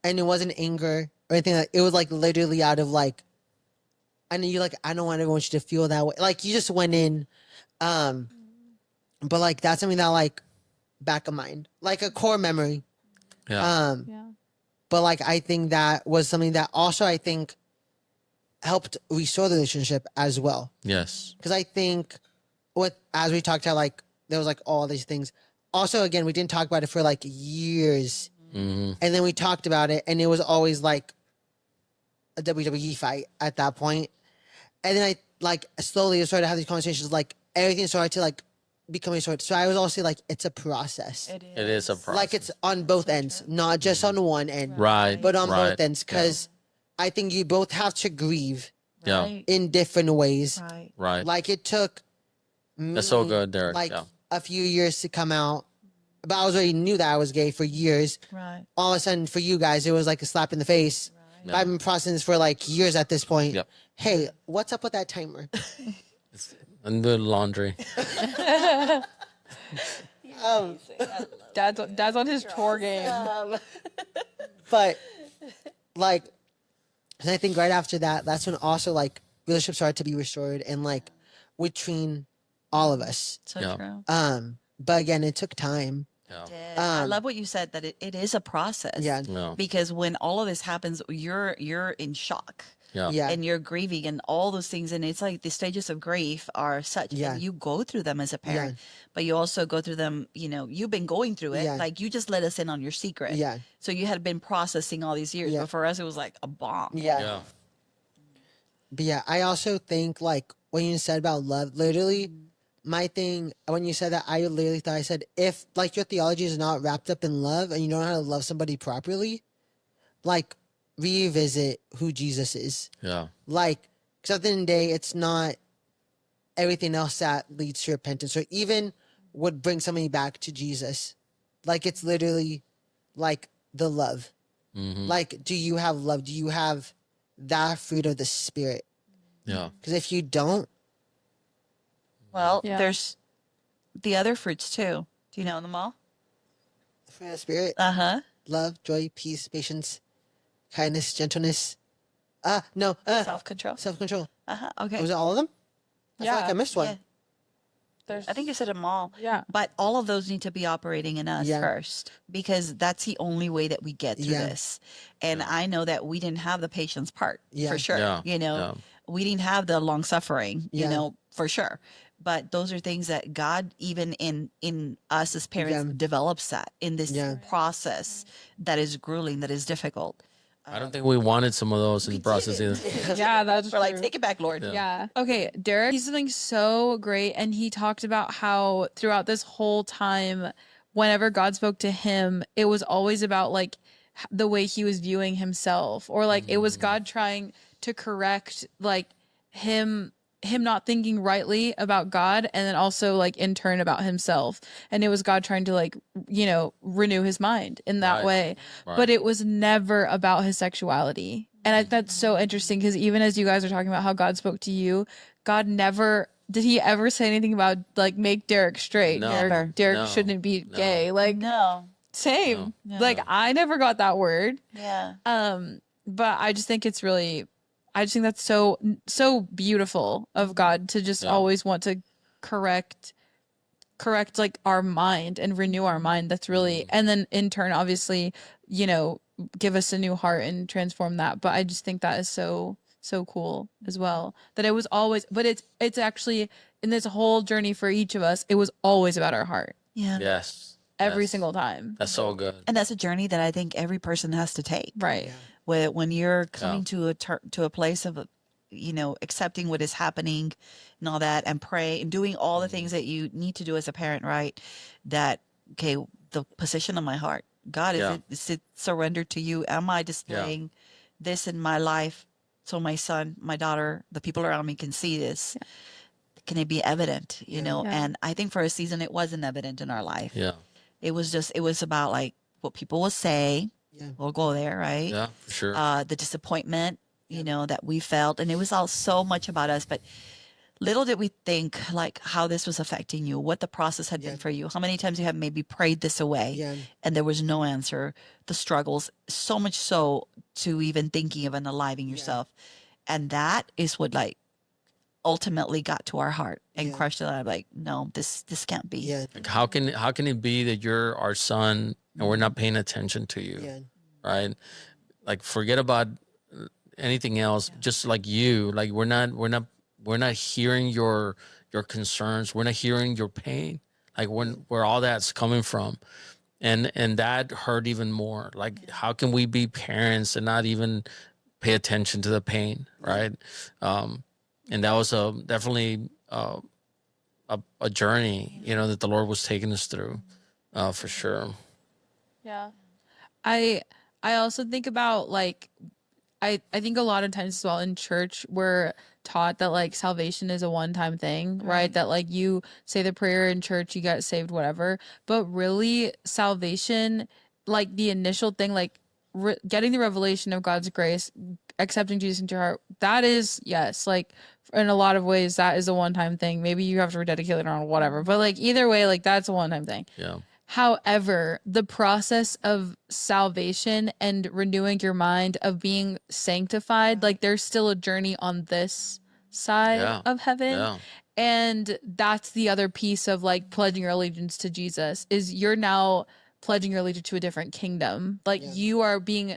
and it wasn't anger or anything. Like it was like literally out of like, I know you like I don't want everyone to feel that way. Like you just went in, but like that's something that like back of mind, like a core memory. Yeah. Yeah. But like I think that was something that also I think helped restore the relationship as well. Yes. Because I think as we talked about, like there was like all these things. Also, again, we didn't talk about it for like years, Mm-hmm. and then we talked about it, and it was always like a WWE fight at that point. And then I like slowly started to have these conversations, like everything started to like become a sort. So I was also like, it's a process. It It is a process. Like it's on both ends, not just on one end, right, but on right. both ends. Because I think you both have to grieve Yeah. Right. in different ways. Right. Right. Like it took me, That's so good, Derek. like yeah. a few years to come out, but I was already knew that I was gay for years. Right. All of a sudden, for you guys, it was like a slap in the face. But I've been processing this for like years at this point. Yep. Hey, what's up with that timer? And the laundry. Dad's on his chore game. But like, and I think right after that, that's when also like relationships started to be restored and like between all of us. So Yeah. true. But again, it took time. Yeah. I love what you said, that it is a process. Yeah. Yeah. Because when all of this happens, you're in shock. Yeah. Yeah. And you're grieving and all those things, and it's like the stages of grief are such, Yeah. and you go through them as a parent, Yeah. but you also go through them, you've been going through it. Yeah. Like, you just let us in on your secret. Yeah. So you had been processing all these years, Yeah. but for us it was like a bomb. Yeah. Yeah. But yeah, I also think like when you said about love, literally my thing when you said that, I literally thought I said, if like your theology is not wrapped up in love and you don't know how to love somebody properly, like revisit who Jesus is. Yeah. Like, because at the end of the day, it's not everything else that leads to repentance or even would bring somebody back to Jesus. Like, it's literally like the love. Mm-hmm. Like, do you have love? Do you have that fruit of the Spirit? Yeah. Because if you don't, Well, Yeah. there's the other fruits too. Do you know them all? the fruit of the Spirit, Uh-huh. love, joy, peace, patience, kindness, gentleness. Self-control. Uh-huh. Okay. Was it all of them? I feel like Yeah. I missed one. Yeah. There's, I think you said them all. yeah. But all of those need to be operating in us Yeah. first, because that's the only way that we get through Yeah. this. And I know that we didn't have the patience part Yeah. for sure. Yeah. Yeah. We didn't have the long suffering, Yeah. for sure. But those are things that God, even in us as parents, Yeah. develops that in this Yeah. process that is grueling, that is difficult. I don't think we wanted some of those in the process either. Yeah, that's We're like, true. take it back, Lord. Yeah. Yeah. Okay, Derek, he's something so great. And he talked about how throughout this whole time, whenever God spoke to him, it was always about like the way he was viewing himself, or like it was God trying to correct like him not thinking rightly about God, and then also like in turn about himself. And it was God trying to like, renew his mind in that Right. way. Right. But it was never about his sexuality. And that's so interesting, because even as you guys are talking about how God spoke to you, God never did he ever say anything about like make Derek straight. No. Never. Derek No. shouldn't be No. gay. Like No. same. No. Like I never got that word. Yeah. But I just think it's really, I just think that's so beautiful of God to just Yeah. always want to correct like our mind and renew our mind. That's really, and then in turn, obviously, give us a new heart and transform that. But I just think that is so cool as well, that it was always, but it's actually in this whole journey for each of us, it was always about our heart Yeah. Yes. every Yes. single time. That's so good. And that's a journey that I think every person has to take. Right. When you're coming to a place of accepting what is happening and all that, and pray and doing all the things that you need to do as a parent, right? That, okay, the position of my heart, God, is it surrendered to you? Am I displaying this in my life so my son, my daughter, the people around me can see this? Can it be evident? Yeah. And I think for a season it wasn't evident in our life. Yeah. It was about like what people will say. Yeah. We'll go there, right? Yeah, for sure. The disappointment, that we felt, and it was all so much about us. But little did we think like how this was affecting you, what the process had been for you, how many times you have maybe prayed this away, Yeah. and there was no answer. The struggles, so much so to even thinking of unaliving yourself, and that is what like ultimately got to our heart and crushed it. I'm like, no, this can't be. Yeah. Like, how can it be that you're our son and we're not paying attention to you? Yeah. Right? Like, forget about anything else. Just like you, like we're not hearing your concerns. We're not hearing your pain. Like where all that's coming from, and that hurt even more. Like, how can we be parents and not even pay attention to the pain, right? And that was definitely a journey, that the Lord was taking us through, for sure. Yeah. I also think about like I think a lot of times as well in church we're taught that like salvation is a one-time thing, right? That like you say the prayer in church, you get saved, whatever. But really salvation, like the initial thing, like getting the revelation of God's grace, accepting Jesus into your heart, that is, yes, like in a lot of ways that is a one-time thing. Maybe you have to rededicate it or whatever, but like either way, like that's a one-time thing. Yeah. However, the process of salvation and renewing your mind, of being sanctified, like there's still a journey on this side Yeah. of heaven. Yeah. And that's the other piece of like pledging your allegiance to Jesus is you're now pledging your allegiance to a different kingdom. Like you are agreeing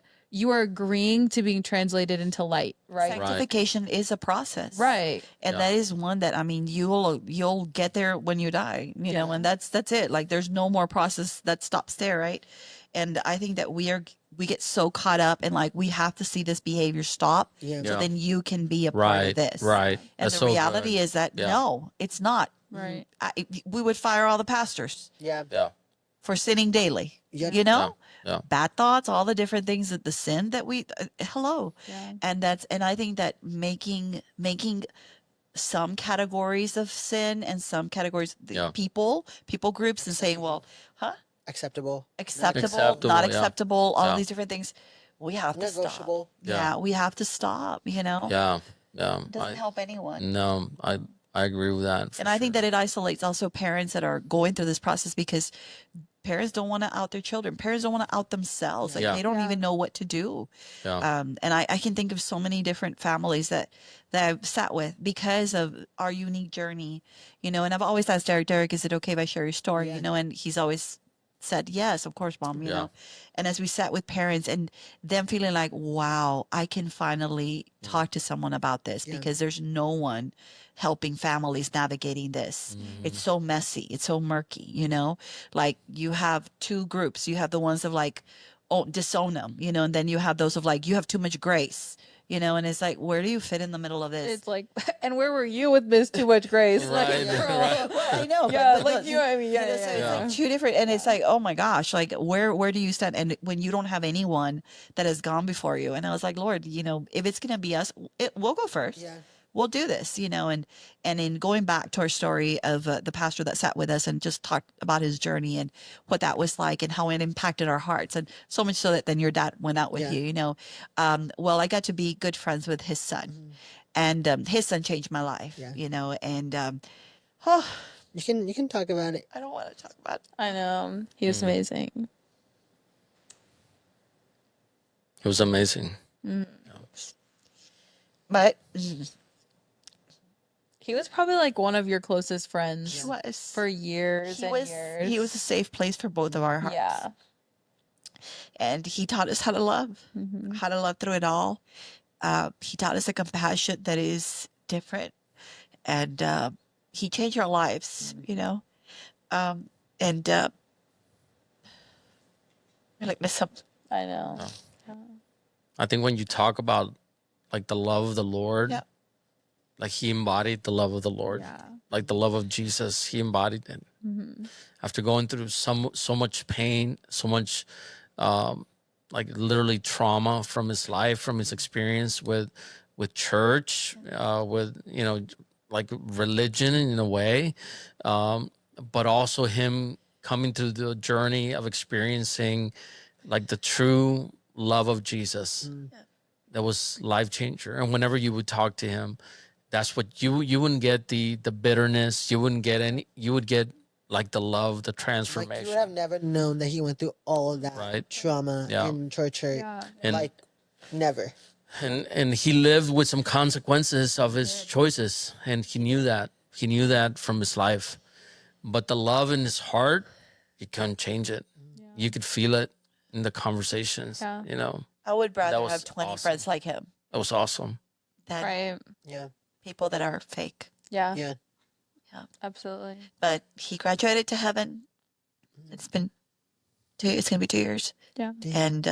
to being translated into light, right? Sanctification is a process. Right. And that is one that, I mean, you'll get there when you die, you know, and that's it. Like there's no more process that stops there, right? And I think that we get so caught up in like we have to see this behavior stop so then you can be a part of this. Right. And That's the so reality good. is that no, it's not. Right. We would fire all the pastors Yeah. Yeah. for sinning daily. Yep. You know? Yeah. Bad thoughts, all the different things that the sin that we hello. Yeah. And I think that making some categories of sin and some categories people groups and saying, well, Acceptable. acceptable, not yeah. acceptable, all Yeah. of these different things, we have to stop. Negotiable. Yeah, we have to stop, you know. Yeah. Yeah. It doesn't help anyone. No, I agree with that. And I think that it isolates also parents that are going through this process because parents don't want to out their children. Parents don't want to out themselves. Like they don't even know what to do. Yeah. And I can think of so many different families that I've sat with because of our unique journey, you know, and I've always asked Derek, is it okay if I share your story? You know, and he's always said, yes, of course, Mom, you know. And as we sat with parents and them feeling like, wow, I can finally talk to someone about this because there's no one helping families navigating this. It's so messy. It's so murky, you know, like you have two groups. You have the ones of like, oh, disown them, you know, and then you have those of like, you have too much grace, you know, and it's like, where do you fit in the middle of this? It's like, and where were you with this too much grace? Right. I know. Yeah, but like you know what I mean? Yeah, you know, so yeah, it's yeah. like two different, and it's like, oh my gosh, like where do you stand? And when you don't have anyone that has gone before you, and I was like, Lord, you know, if it's gonna be us, we'll go first. Yeah. We'll do this, you know, and in going back to our story of the pastor that sat with us and just talked about his journey and what that was like and how it impacted our hearts, and so much so that then your dad went out with you, you know. Well, I got to be good friends with his son, and his son changed my life, you know, and oh, You can talk about it. I don't want to talk about it. I know. He was amazing. It was amazing. But He was probably like one of your closest he friends was for years he and was years. he was a safe place for both of our hearts. Yeah. And he taught us how to love, through it all. He taught us a compassion that is different, and he changed our lives, you know. And I like this up. I know. I think when you talk about like the love of the Lord, like he embodied the love of the Lord, Yeah. like the love of Jesus, he embodied it. After going through so much pain, so much like literally trauma from his life, from his experience with church, with, you know, like religion in a way, but also him coming through the journey of experiencing like the true love of Jesus. That was life changer. And whenever you would talk to him, that's what you wouldn't get the bitterness. You wouldn't get any. You would get like the love, the Like transformation. you would have never known that he went through all of that Right. trauma in church hurt. Yeah. And- like never. And he lived with some consequences of his choices, and he knew that. He knew that from his life. But the love in his heart, you couldn't change it. You could feel it in the conversations. Yeah. You know, I would rather was have 20 awesome. friends like him that was awesome. than Right. Yeah. people that are fake. Yeah. Yeah. Absolutely. But he graduated to heaven. It's been it's gonna be 2 years. Yeah. And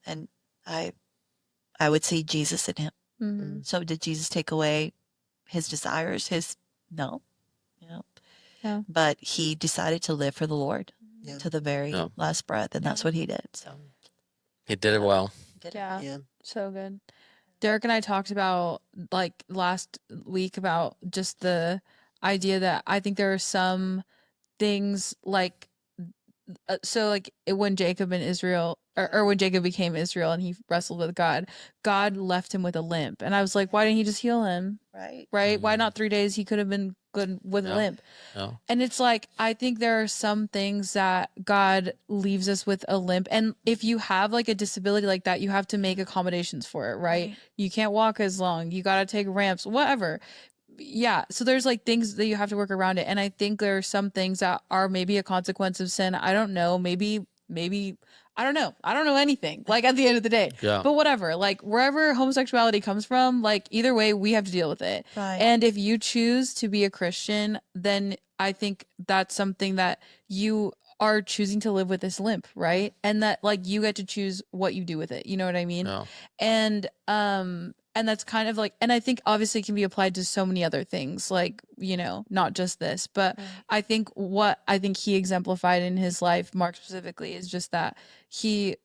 and I would see Jesus in him. Mm-hmm. So did Jesus take away his desires? No, you know. Yeah. But he decided to live for the Lord Yeah. to the very last breath, and that's what he did. So He did it well. Yeah. Yeah. So good. Derek and I talked about like last week about just the idea that I think there are some things like so like when Jacob and Israel or when Jacob became Israel and he wrestled with God left him with a limp. And I was like, why didn't he just heal him? right. Right? Why not 3 days? He could have been good with a limp. Yeah. And it's like, I think there are some things that God leaves us with a limp. And if you have like a disability like that, you have to make accommodations for it, right? You can't walk as long. You got to take ramps, whatever. yeah, so there's like things that you have to work around it, and I think there are some things that are maybe a consequence of sin. I don't know, maybe I don't know. I don't know anything, like, at the end of the day. Yeah. But whatever, like, wherever homosexuality comes from, like, either way we have to deal with it. Right. And if you choose to be a Christian, then I think that's something that you are choosing to live with this limp, right? And that, like, you get to choose what you do with it, you know what I mean? Yeah. And that's kind of like, and I think obviously it can be applied to so many other things, like, you know, not just this, but I think what I think he exemplified in his life, Mark specifically, is just that he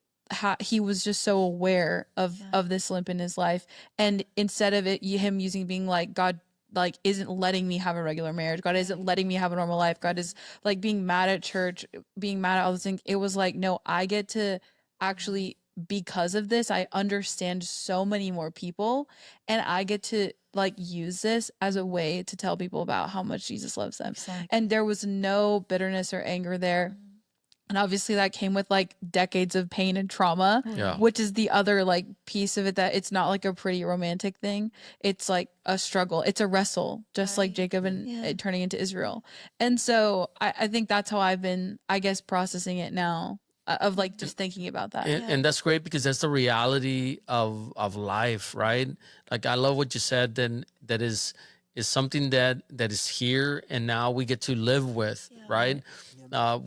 was just so aware of this limp in his life, and instead of it him using being like, God like isn't letting me have a regular marriage, God isn't letting me have a normal life, God is like being mad at church, being mad at all those things, it was like, no, I get to actually, because of this, I understand so many more people, and I get to like use this as a way to tell people about how much Jesus loves them. Exactly. And there was no bitterness or anger there. And obviously that came with like decades of pain and trauma, Yeah. which is the other like piece of it, that it's not like a pretty romantic thing. It's like a struggle. It's a wrestle, just like Jacob and it turning into Israel. And so I think that's how I've been, I guess, processing it now, of like just thinking about that. And that's great, because that's the reality of life, right? Like, I love what you said. Then that is something that is here, and now we get to live with, right?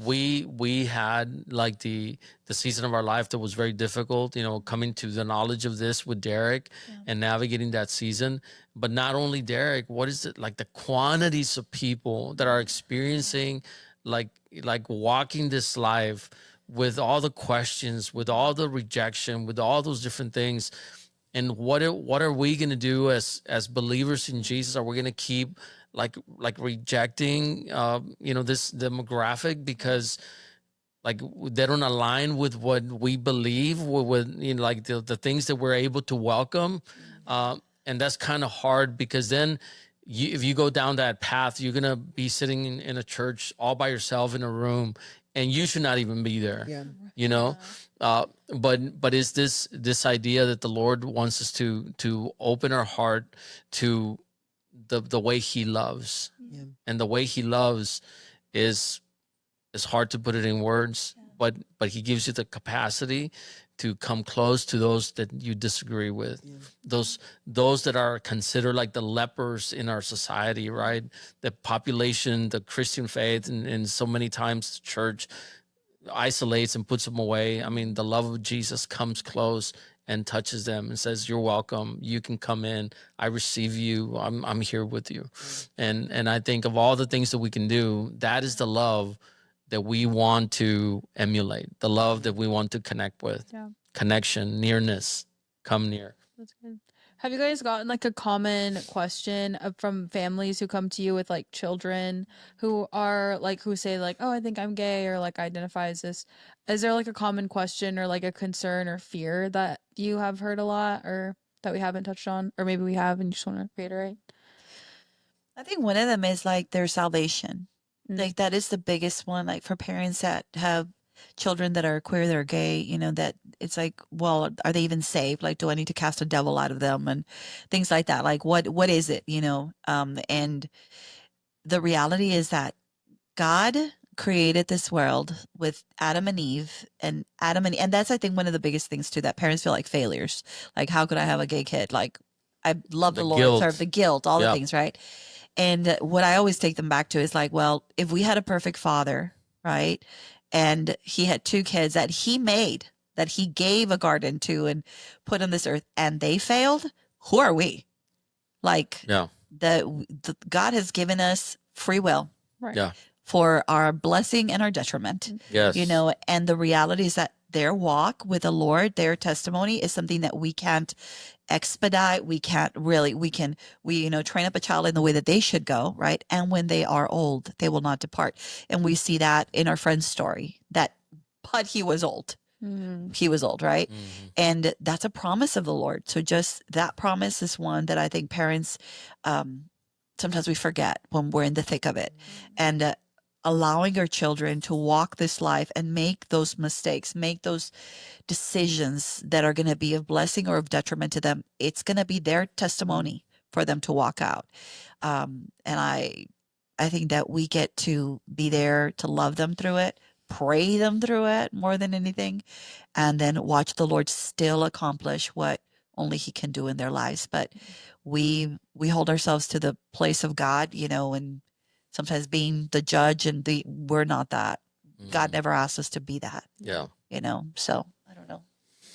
We had like the season of our life that was very difficult, you know, coming to the knowledge of this with Derek and navigating that season. But not only Derek, what is it like, the quantities of people that are experiencing like walking this life with all the questions, with all the rejection, with all those different things. And what are we going to do as believers in Jesus? Are we going to keep like rejecting this demographic because like they don't align with what we believe, with like the things that we're able to welcome? And that's kind of hard, because then if you go down that path, you're going to be sitting in a church all by yourself in a room, and you should not even be there. Yeah. You know, but is this idea that the Lord wants us to open our heart to the way He loves, and the way He loves is hard to put it in words, but He gives you the capacity to come close to those that you disagree with, those that are considered like the lepers in our society, right? The population, the Christian faith, and so many times the church isolates and puts them away. I mean, the love of Jesus comes close and touches them and says, "You're welcome. You can come in. I receive you. I'm here with you." And I think of all the things that we can do, that is the love that we want to emulate, the love that we want to connect with. Connection, nearness, come near. That's good. Have you guys gotten like a common question from families who come to you with like children who are like, who say like, oh, I think I'm gay, or like identify as this? Is there like a common question or like a concern or fear that you have heard a lot, or that we haven't touched on, or maybe we have and you just want to reiterate? I think one of them is like their salvation. Like that is the biggest one, like for parents that have children that are queer, that are gay, you know, that it's like, well, are they even saved? Like, do I need to cast a devil out of them and things like that? Like, what is it, you know? And the reality is that God created this world with Adam and Eve, and that's, I think, one of the biggest things too, that parents feel like failures. Like, how could I have a gay kid? Like, I love the Lord, guilt. serve the guilt, all the things, right? And what I always take them back to is like, well, if we had a perfect father, right? And he had two kids that he made, that he gave a garden to and put on this earth, and they failed, who are we? Like, the God has given us free will. Right. Yeah. For our blessing and our detriment. Yes. You know, and the reality is that their walk with the Lord, their testimony is something that we can't expedite. We can't really, we train up a child in the way that they should go, right? And when they are old, they will not depart. And we see that in our friend's story, but he was old. He was old, right? And that's a promise of the Lord. So just that promise is one that I think parents, sometimes we forget when we're in the thick of it. And allowing our children to walk this life and make those mistakes, make those decisions that are going to be of blessing or of detriment to them. It's going to be their testimony for them to walk out. And I think that we get to be there to love them through it, pray them through it more than anything, and then watch the Lord still accomplish what only He can do in their lives. But we hold ourselves to the place of God, and sometimes being the judge, and we're not that. God never asked us to be that. Yeah. So I don't know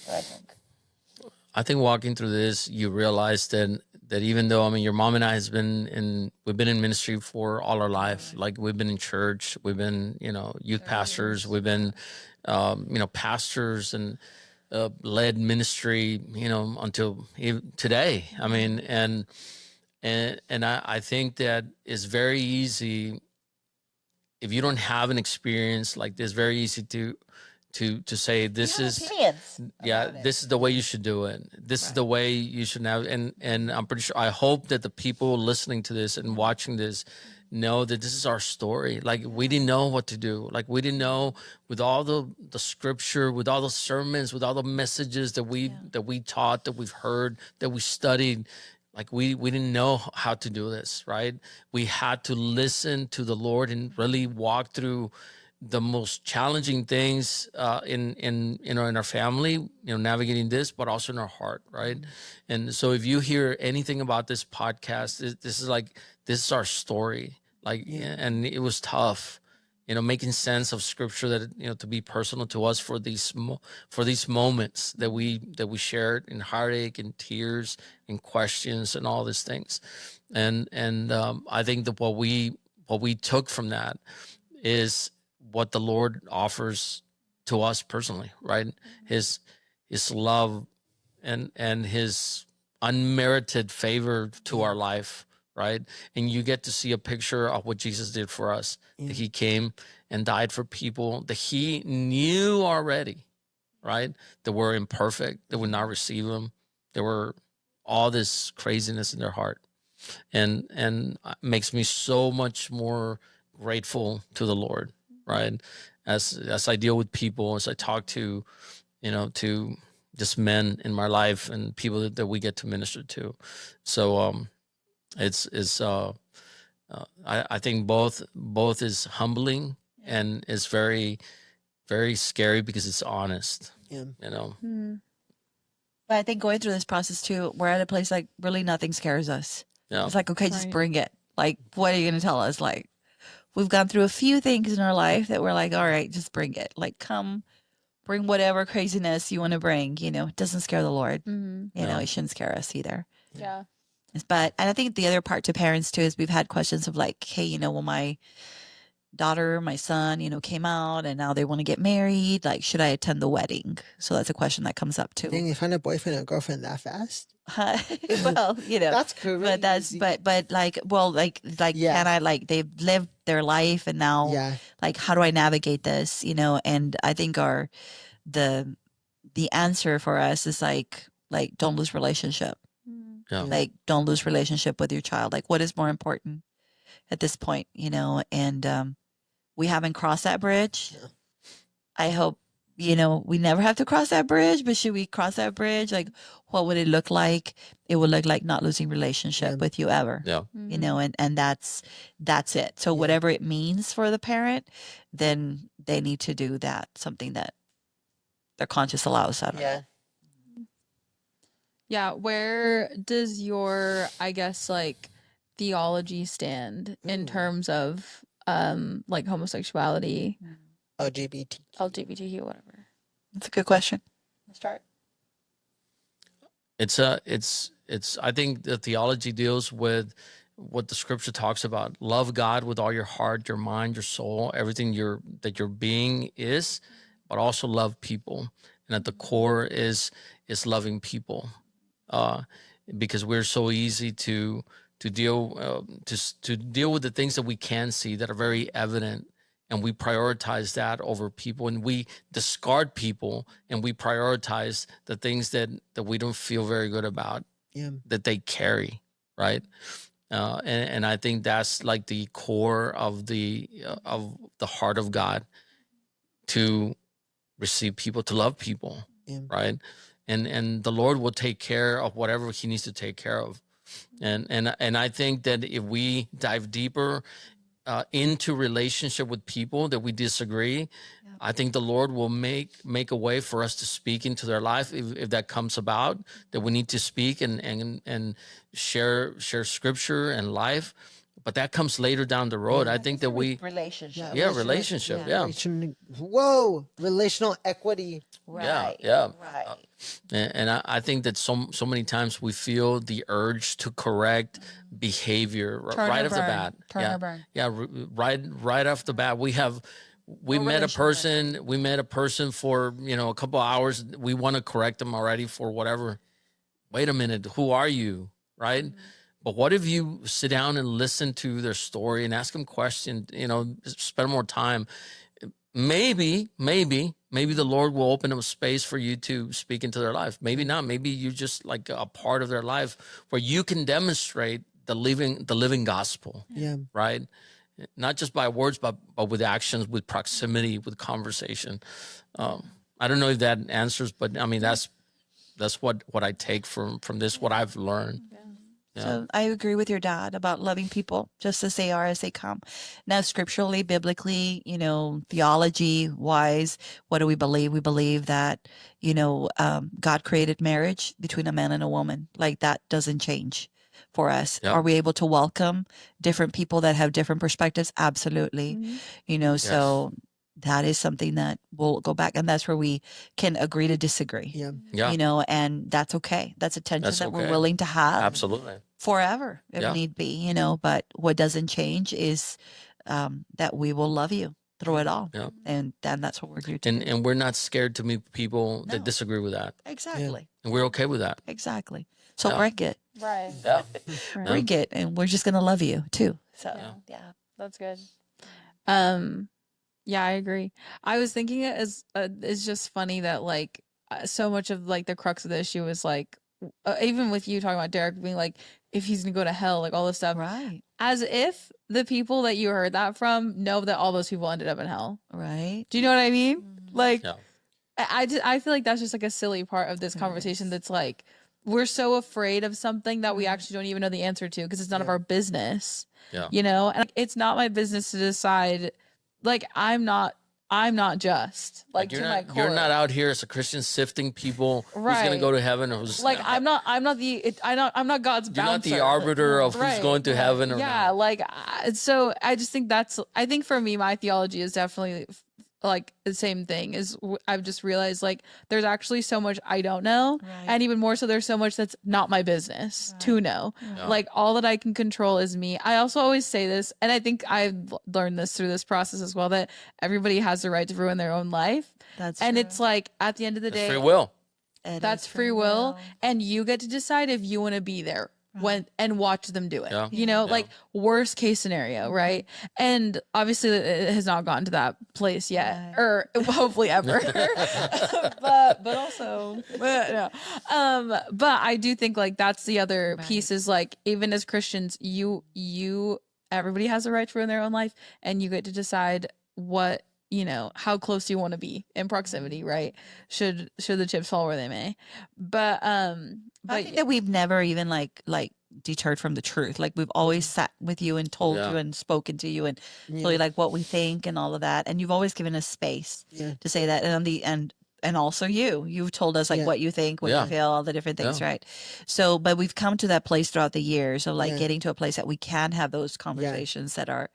what I think. I think walking through this, you realize that even though, I mean, your mom and I we've been in ministry for all our life. Like, we've been in church, we've been, youth pastors, we've been, pastors, and led ministry, until today. I mean, and I think that it's very easy, if you don't have an experience like this, very easy to say this is this is the way you should do it. This is the way you should now. And I'm pretty sure, I hope that the people listening to this and watching this know that this is our story. Like, we didn't know what to do. Like, we didn't know, with all the scripture, with all the sermons, with all the messages that we taught, that we've heard, that we studied. Like, we didn't know how to do this, right? We had to listen to the Lord and really walk through the most challenging things in our family, navigating this, but also in our heart, right? And so, if you hear anything about this podcast, this is our story. Like, and it was tough, making sense of scripture, that to be personal to us for these moments that we shared in heartache and tears and questions and all these things. And I think that what we took from that is what the Lord offers to us personally, right? His love and His unmerited favor to our life, right? And you get to see a picture of what Jesus did for us. That He came and died for people that He knew already, right? That were imperfect, that would not receive Him. There were all this craziness in their heart, and makes me so much more grateful to the Lord, right? As I deal with people, as I talk to just men in my life and people that we get to minister to. So I think both is humbling and is very, very scary, because it's honest. But I think going through this process too, we're at a place like really nothing scares us. Yeah. It's like, okay, just Right. bring it. Like, what are you going to tell us? Like, we've gone through a few things in our life that we're like, all right, just bring it. Like, come, bring whatever craziness you want to bring. It doesn't scare the Lord. It shouldn't scare us either. Yeah. And I think the other part to parents too is we've had questions of like, hey, well, my daughter, my son, came out and now they want to get married. Like, should I attend the wedding? So that's a question that comes up too. Dang, you find a boyfriend and girlfriend that fast? Well, That's crazy. but like, well, like, Yeah. can I, like, they've lived their life and now, Yeah. like, how do I navigate this? And I think the answer for us is like, don't lose relationship. Yeah. Like, don't lose relationship with your child. Like, what is more important at this point, and we haven't crossed that bridge. Yeah. I hope, we never have to cross that bridge, but should we cross that bridge? Like, what would it look like? It would look like not losing relationship with you ever, Yeah. and that's it. So whatever it means for the parent, then they need to do that, something that their conscience allows. I don't know. Yeah. Where does your, I guess, like, theology stand in terms of like homosexuality, LGBTQ, whatever? That's a good question. Let's start. It's I think the theology deals with what the scripture talks about. Love God with all your heart, your mind, your soul, everything that your being is, but also love people. And at the core is loving people, because we're so easy to deal to deal with the things that we can see that are very evident, and we prioritize that over people, and we discard people, and we prioritize the things that we don't feel very good about, that they carry, right? And I think that's like the core of the heart of God, to receive people, to love people, right? And the Lord will take care of whatever He needs to take care of. And I think that if we dive deeper into relationship with people that we disagree, I think the Lord will make a way for us to speak into their life if that comes about, that we need to speak and share scripture and life. But that comes later down the road. I think that we relationship. relationship. Yeah. Relational equity. Right. Yeah. Right. And I think that so many times we feel the urge to correct behavior Turn right or off the burn. bat. Turn yeah. or burn. Yeah. Right off the bat, we met a person. We met a person for a couple of hours. We want to correct them already for whatever. Wait a minute. Who are you? Right. But what if you sit down and listen to their story and ask them questions? Spend more time. Maybe the Lord will open up space for you to speak into their life. Maybe not. Maybe you're just like a part of their life where you can demonstrate the living gospel. Yeah. Right. Not just by words, but with actions, with proximity, with conversation. I don't know if that answers, but I mean that's what I take from this, what I've learned. Yeah. So I agree with your dad about loving people just as they are, as they come. Now, scripturally, biblically, theology wise, what do we believe? We believe that, God created marriage between a man and a woman. Like that doesn't change for us. Yeah. Are we able to welcome different people that have different perspectives? Absolutely. So that is something that we'll go back, and that's where we can agree to disagree. Yeah. Yeah. And that's okay. That's a tension that we're okay. willing to have Absolutely. forever if Yeah. need be, but what doesn't change is that we will love you through it all. Yeah. And then that's what we're here to do. And we're not scared to meet people that No. disagree with that. Exactly. And we're okay with that. Exactly. So Yeah. bring it. Right. Yeah. Bring it. And we're just going to love you too. So, yeah. That's good. Yeah, I agree. I was thinking it's just funny that like so much of like the crux of the issue is like even with you talking about Derek being like if he's gonna go to hell, like all this stuff, Right. as if the people that you heard that from know that all those people ended up in hell. Right. Do you know what I mean? Like Yeah. I feel like that's just like a silly part of this conversation. That's like we're so afraid of something that we actually don't even know the answer to because it's none of our business. Yeah. And like, it's not my business to decide. Like I'm not just like you're to not, my core. you're not out here as a Christian sifting people who's Right. going to go to heaven or who's like I'm not God's you're not bouncer. the arbiter of Right. who's going to heaven or yeah, not. like so I just think I think for me my theology is definitely like the same thing is I've just realized like there's actually so much I don't know Right. and even more so there's so much that's not my business to know. Yeah. Like all that I can control is me. I also always say this, and I think I've learned this through this process as well, that everybody has the right to ruin their own life. That's And true. it's like at the end of the That's day free will. It that's is free will and you get to decide if you want to be there when and watch them do it. Yeah. You like worst case scenario, right? And obviously it has not gotten to that place yet, Right. or hopefully ever. but also, no. But I do think like that's the other piece is like even as Christians, everybody has a right to ruin their own life, and you get to decide what how close you want to be in proximity, right? Should the chips fall where they may. But I think that we've never even like deterred from the truth. Like we've always sat with you and told Yeah. you and spoken to you and told you like what we think and all of that. And you've always given us space to say that. And on the end, and also you've told us like what you think, what Yeah. you feel, all the different things, Yeah. right? So, but we've come to that place throughout the years of like Yeah. getting to a place that we can have those conversations that are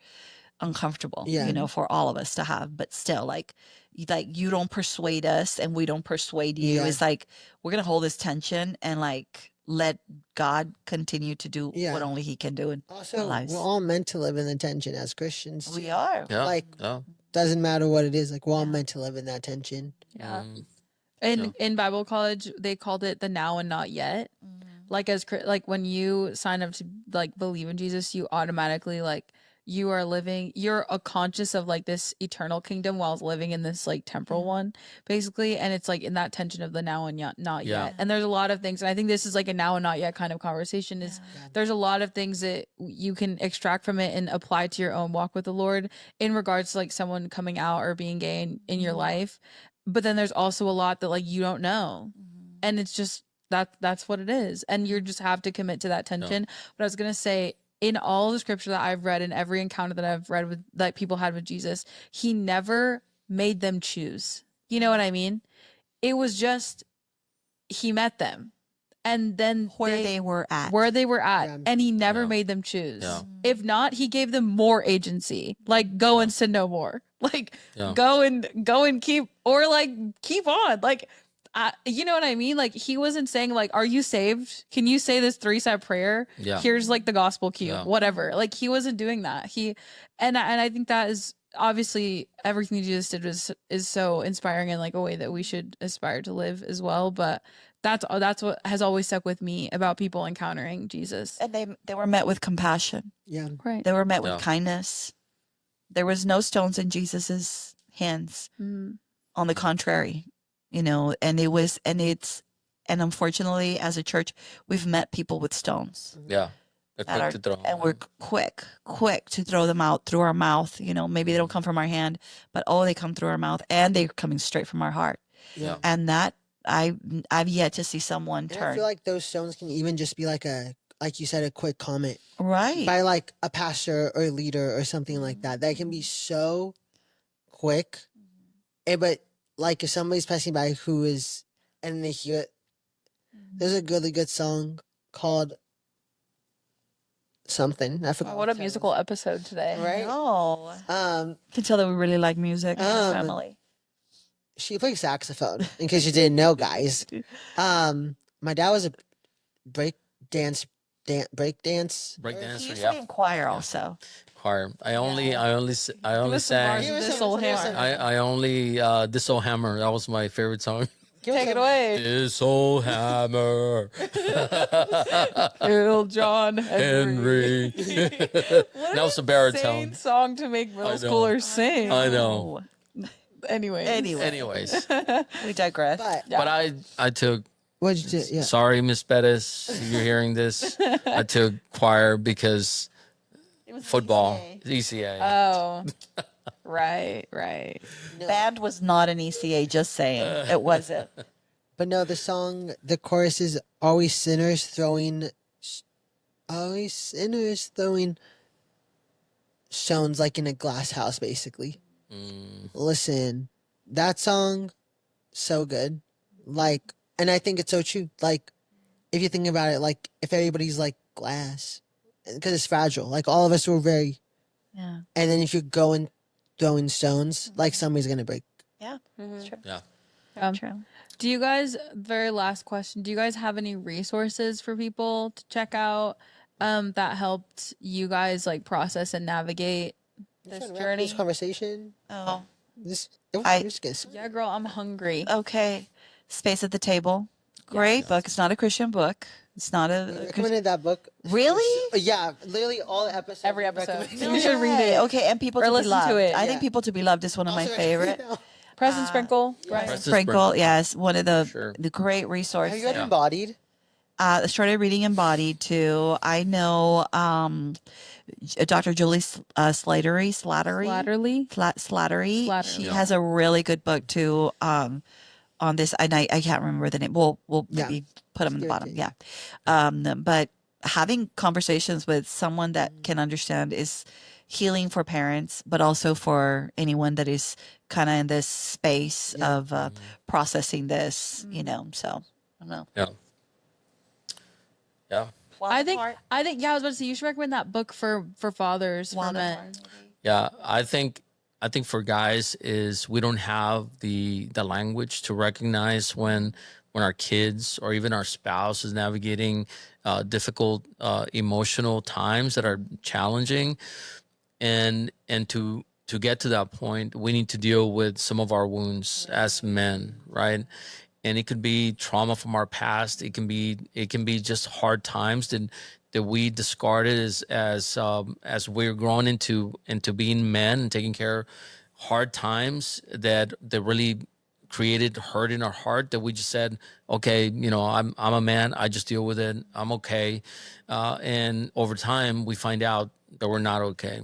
uncomfortable, Yeah. for all of us to have, but still like you don't persuade us and we don't persuade you. Yeah. It's like we're gonna hold this tension and like let God continue to do Yeah. what only He can do in Also, our lives. we're all meant to live in the tension as Christians. We are. Yeah. Like- yeah. Doesn't matter what it is. Like we're all meant to live in that tension. yeah. Mm. In Bible college, they called it the now and not yet. Like like when you sign up to like believe in Jesus, you automatically like you're a conscious of like this eternal kingdom while living in this like temporal one, basically. And it's like in that tension of the now and not Yeah. yet. And there's a lot of things, and I think this is like a now and not yet kind of conversation. Is there's a lot of things that you can extract from it and apply to your own walk with the Lord in regards to like someone coming out or being gay in your life. But then there's also a lot that like you don't know. And it's just that's what it is, and you just have to commit to that tension. But I was gonna say, in all the scripture that I've read and every encounter that I've read with that people had with Jesus, he never made them choose. You know what I mean? It was just he met them, and then Where they were at. Yeah. and he never Yeah. made them choose. Yeah. If not, he gave them more agency, like go and sin no more, like Yeah. go and keep, or like keep on, like you know what I mean? Like he wasn't saying like, are you saved? Can you say this 3-step prayer? Yeah. Here's like the gospel cue, Yeah. whatever. Like he wasn't doing that. And I think that is obviously everything Jesus did is so inspiring in like a way that we should aspire to live as well. But that's what has always stuck with me about people encountering Jesus. And they were met with compassion. Yeah. Right. They were met Yeah. with kindness. There was no stones in Jesus's hands. Mhm. On the contrary, you know, and unfortunately, as a church, we've met people with stones. Yeah. They're that quick are- to throw. and we're quick to throw them out through our mouth. You know, maybe they don't come from our hand, but they come through our mouth, and they're coming straight from our heart. Yeah. And that I've yet to see someone And I turn. feel like those stones can even just be like you said, a quick comment Right. by like a pastor or a leader or something like that. That can be so quick. But like if somebody's passing by who is, and they hear it, there's a really good song called something. I forgot. Oh, what a musical episode today. Right? Oh, Um, can tell that we really like music in our Um, family. she plays saxophone. In case you didn't know, guys. My dad was a break dance. Break dancer. He used to Yeah. be in choir also. Choir. I only Give sang. us some bars of this old Give us hammer. I only This Old Hammer. That was my favorite song. Take it away. This old hammer, Little John Henry. Henry. That was a baritone. Insane song to make middle I know. schoolers sing. I know. Anyway. Anyways, We digress. But but I took. what'd you do? Yeah. Sorry, Miss Bettis, if you're hearing this. I took choir because It was football, ECA. ECA. Oh. Right. Band was not an ECA, just saying. It wasn't. But no, the chorus is always sinners throwing stones like in a glass house, basically. Listen, that song, so good. Like, and I think it's so true. Like, if you think about it, like, if everybody's like glass, because it's fragile, like, all of us were very, Yeah. and then if you go and throwing stones, like, somebody's gonna break. Yeah. That's true. Yeah. True. Do you guys, very last question, do you guys have any resources for people to check out that helped you guys like process and navigate this journey? This conversation, Oh, we're just gonna Yeah, girl, I'm hungry. okay. Space at the Table. Great book. It's not a Christian book. It's not I a Christian. recommended that book. Really? Yeah, literally all the episodes. Every episode. recommended. You should read it. Okay, and People Or to Be listen to Loved. it. I think Yeah. People to Be Loved is one of my Also, favorite. Present Sprinkle. Right. Present Sprinkle, yes, one of the Sure. the great resources. Have you read Yeah. Embodied? I started reading Embodied too. I know Dr. Julie Slattery. Slatterly. Slattery. Slattery. She Yeah. has a really good book too on this. And I can't remember the name. We'll Yeah. maybe put them in the Give it bottom. to Yeah. But having conversations with someone that can understand is healing for parents, but also for anyone that is kind of in this space of processing this, you know. So I don't know. Yeah. Yeah. I think yeah, I was about to say you should recommend that book for fathers, for men. Yeah, I think for guys is we don't have the language to recognize when our kids or even our spouse is navigating difficult emotional times that are challenging, and to get to that point, we need to deal with some of our wounds as men, right? And it could be trauma from our past. It can be just hard times that we discarded as we're growing into being men and taking care of hard times that really created hurt in our heart, that we just said, okay, you know, I'm a man, I just deal with it, I'm okay. And over time we find out that we're not okay.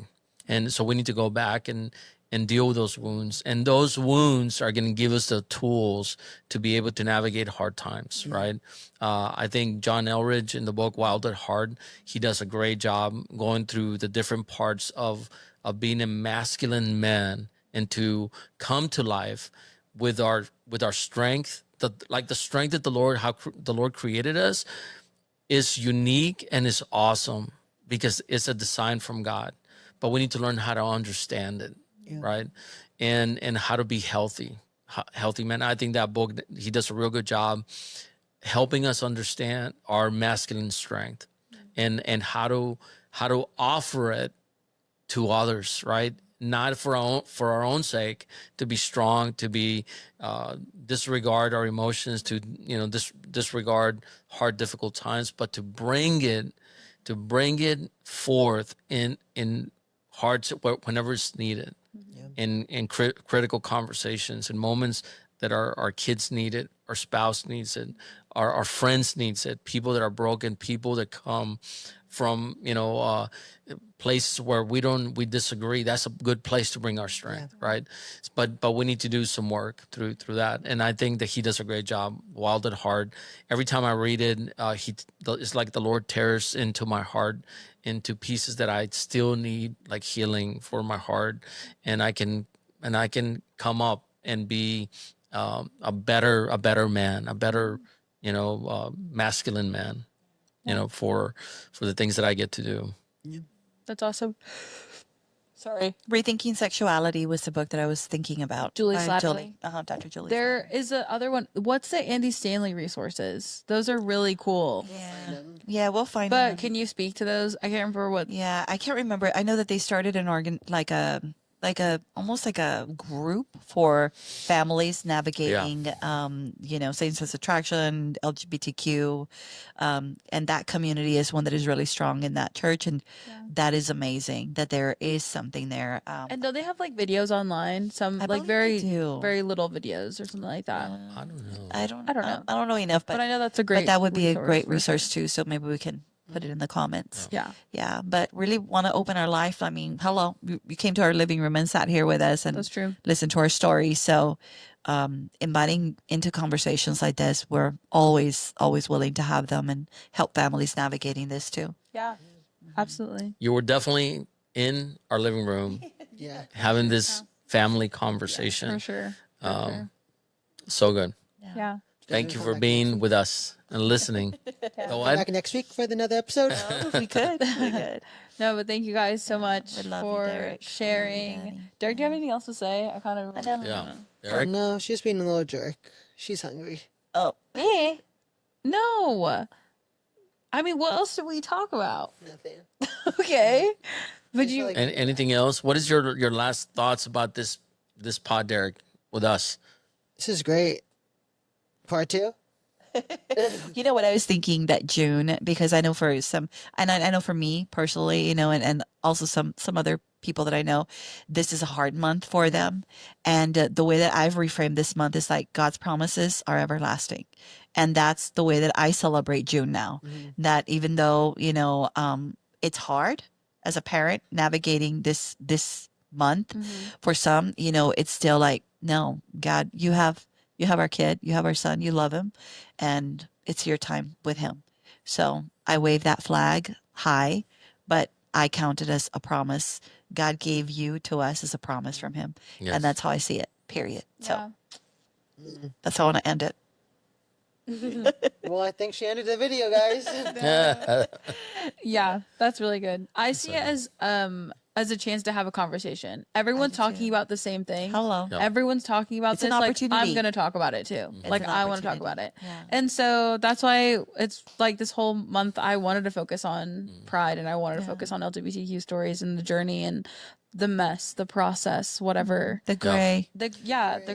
And so we need to go back and and deal with those wounds. And those wounds are going to give us the tools to be able to navigate hard times, right? I think John Elridge in the book Wild at Heart, he does a great job going through the different parts of being a masculine man and to come to life with our strength, the strength that the Lord created us is unique and is awesome because it's a design from God. But we need to learn how to understand it, right? And how to be healthy men. I think that book, he does a real good job helping us understand our masculine strength and how to offer it to others, right? Not for our own sake, to be strong, to be disregard our emotions, to disregard hard, difficult times, but to bring it forth in hard whenever it's needed, in critical conversations, in moments that our kids need it, our spouse needs it, our friends needs it, people that are broken, people that come from places where we disagree. That's a good place to bring our strength, right? But we need to do some work through that, and I think that he does a great job. Wild at Heart. Every time I read it, it's like the Lord tears into my heart into pieces that I still need, like healing for my heart, and I can come up and be a better man, a better masculine man. For the things that I get to do. That's awesome. Sorry. Rethinking Sexuality was the book that I was thinking about. Julie by Slattery. Dr. Julie. There is a other one. What's the Andy Stanley resources? Those are really cool. Yeah, we'll find But them. can you speak to those? I can't remember what. Yeah, I can't remember. I know that they started an almost like a group for families navigating same-sex attraction, LGBTQ, and that community is one that is really strong in that church, and that is amazing that there is something there. And don't they have like videos online? Some I like believe they do. very little videos or something like that. I don't know. I don't know. I don't know enough, But I know that's a great. but that would be a great for resource sure. too. So maybe we can put it in the comments. Yeah, Yeah, but really want to open our life. I mean, hello, you came to our living room and sat here with us and that's true. listened to our story. So, inviting into conversations like this, we're always willing to have them and help families navigating this too. Yeah, absolutely. You were definitely in our living room Yeah. having this family conversation. For sure. So good. Yeah. Thank you for being with us and listening. Go Come ahead. back next week for another episode. We could. We could. No, but thank you guys so much We love you, for Derek. sharing. Danny. Derek, do you have anything else to say? I kind of. Yeah. Oh, Eric? no, she's being a little jerk. She's hungry. Oh, Me? No. I mean, what else did we talk about? Nothing. Okay. But I feel you. like- And anything else? What is your last thoughts about this pod, Derek, with us? This is great. Part 2? you know what I was thinking that June, because I know for some, and I know for me personally, and also some other people that I know, this is a hard month for them. And the way that I've reframed this month is like God's promises are everlasting. And that's the way that I celebrate June now. That even though, it's hard as a parent navigating this month, for some, it's still like, no, God, you have our kid, you have our son, you love him, and it's your time with him. So I wave that flag high, but I count it as a promise. God gave you to us as a promise from him. Yes. And that's how I see it, period. So Yeah. that's how I want to end it. Well, I think she ended the video, guys. Yeah, that's really good. I see it as a chance to have a conversation. Everyone's talking about the same thing. Hello. Yeah. Everyone's talking about It's an this. Like, opportunity. I'm gonna talk about it too. Like an I want to talk about opportunity. it. Yeah. And so that's why it's like this whole month I wanted to focus on pride and I wanted to focus on LGBTQ stories and the journey and the mess, the process, whatever. The gray. The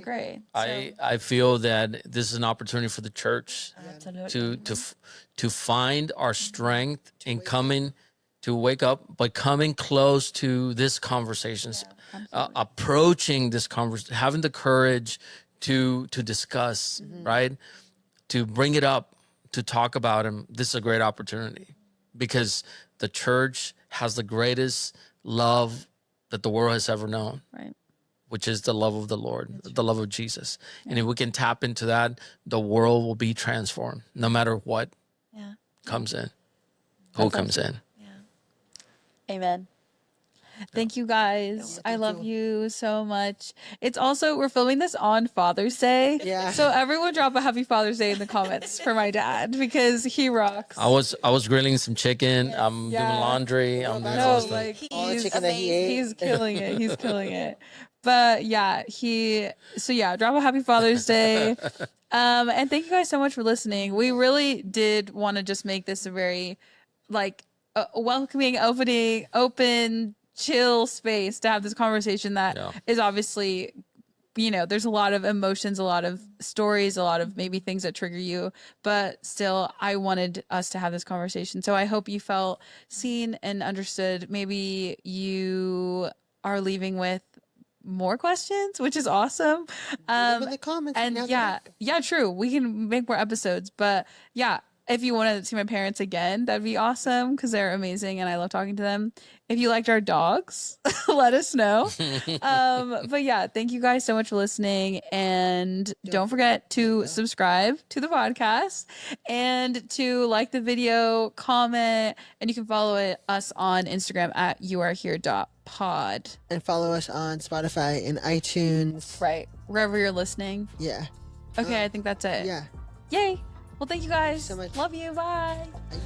gray. I feel that this is an opportunity for the church Absolutely. to find our strength in coming to wake up, but coming close to this conversations, approaching this conversation, having the courage to discuss, right? To bring it up, to talk about them. This is a great opportunity because the church has the greatest love that the world has ever known. Right. which is the love of the Lord, the love of Jesus. And if we can tap into that, the world will be transformed no matter what Yeah. comes in, who comes in. Amen. Thank you guys. I thank love you. you so much. It's also, we're filming this on Father's Day. Yeah. So everyone drop a happy Father's Day in the comments for my dad because he rocks. I was grilling some chicken. I'm Yeah. doing laundry. I'm doing all No, this stuff. like All the he's, chicken that he ate. he's killing it. He's killing it. But yeah, drop a happy Father's Day. And thank you guys so much for listening. We really did want to just make this a very like welcoming, open, chill space to have this conversation that is obviously, there's a lot of emotions, a lot of stories, a lot of maybe things that trigger you, but still I wanted us to have this conversation. So I hope you felt seen and understood. Maybe you are leaving with more questions, which is awesome. Leave in the comments. And true. We can make more episodes, but yeah, if you want to see my parents again, that'd be awesome because they're amazing and I love talking to them. If you liked our dogs, let us know. But yeah, thank you guys so much for listening. And don't forget to subscribe to the podcast and to like the video, comment, and you can follow us on Instagram at youarehere.pod. And follow us on Spotify and iTunes. Right. Wherever you're listening. Yeah. Okay, I think that's it. Yeah. Yay. Well, thank you guys. so much. Love you. Bye. Bye.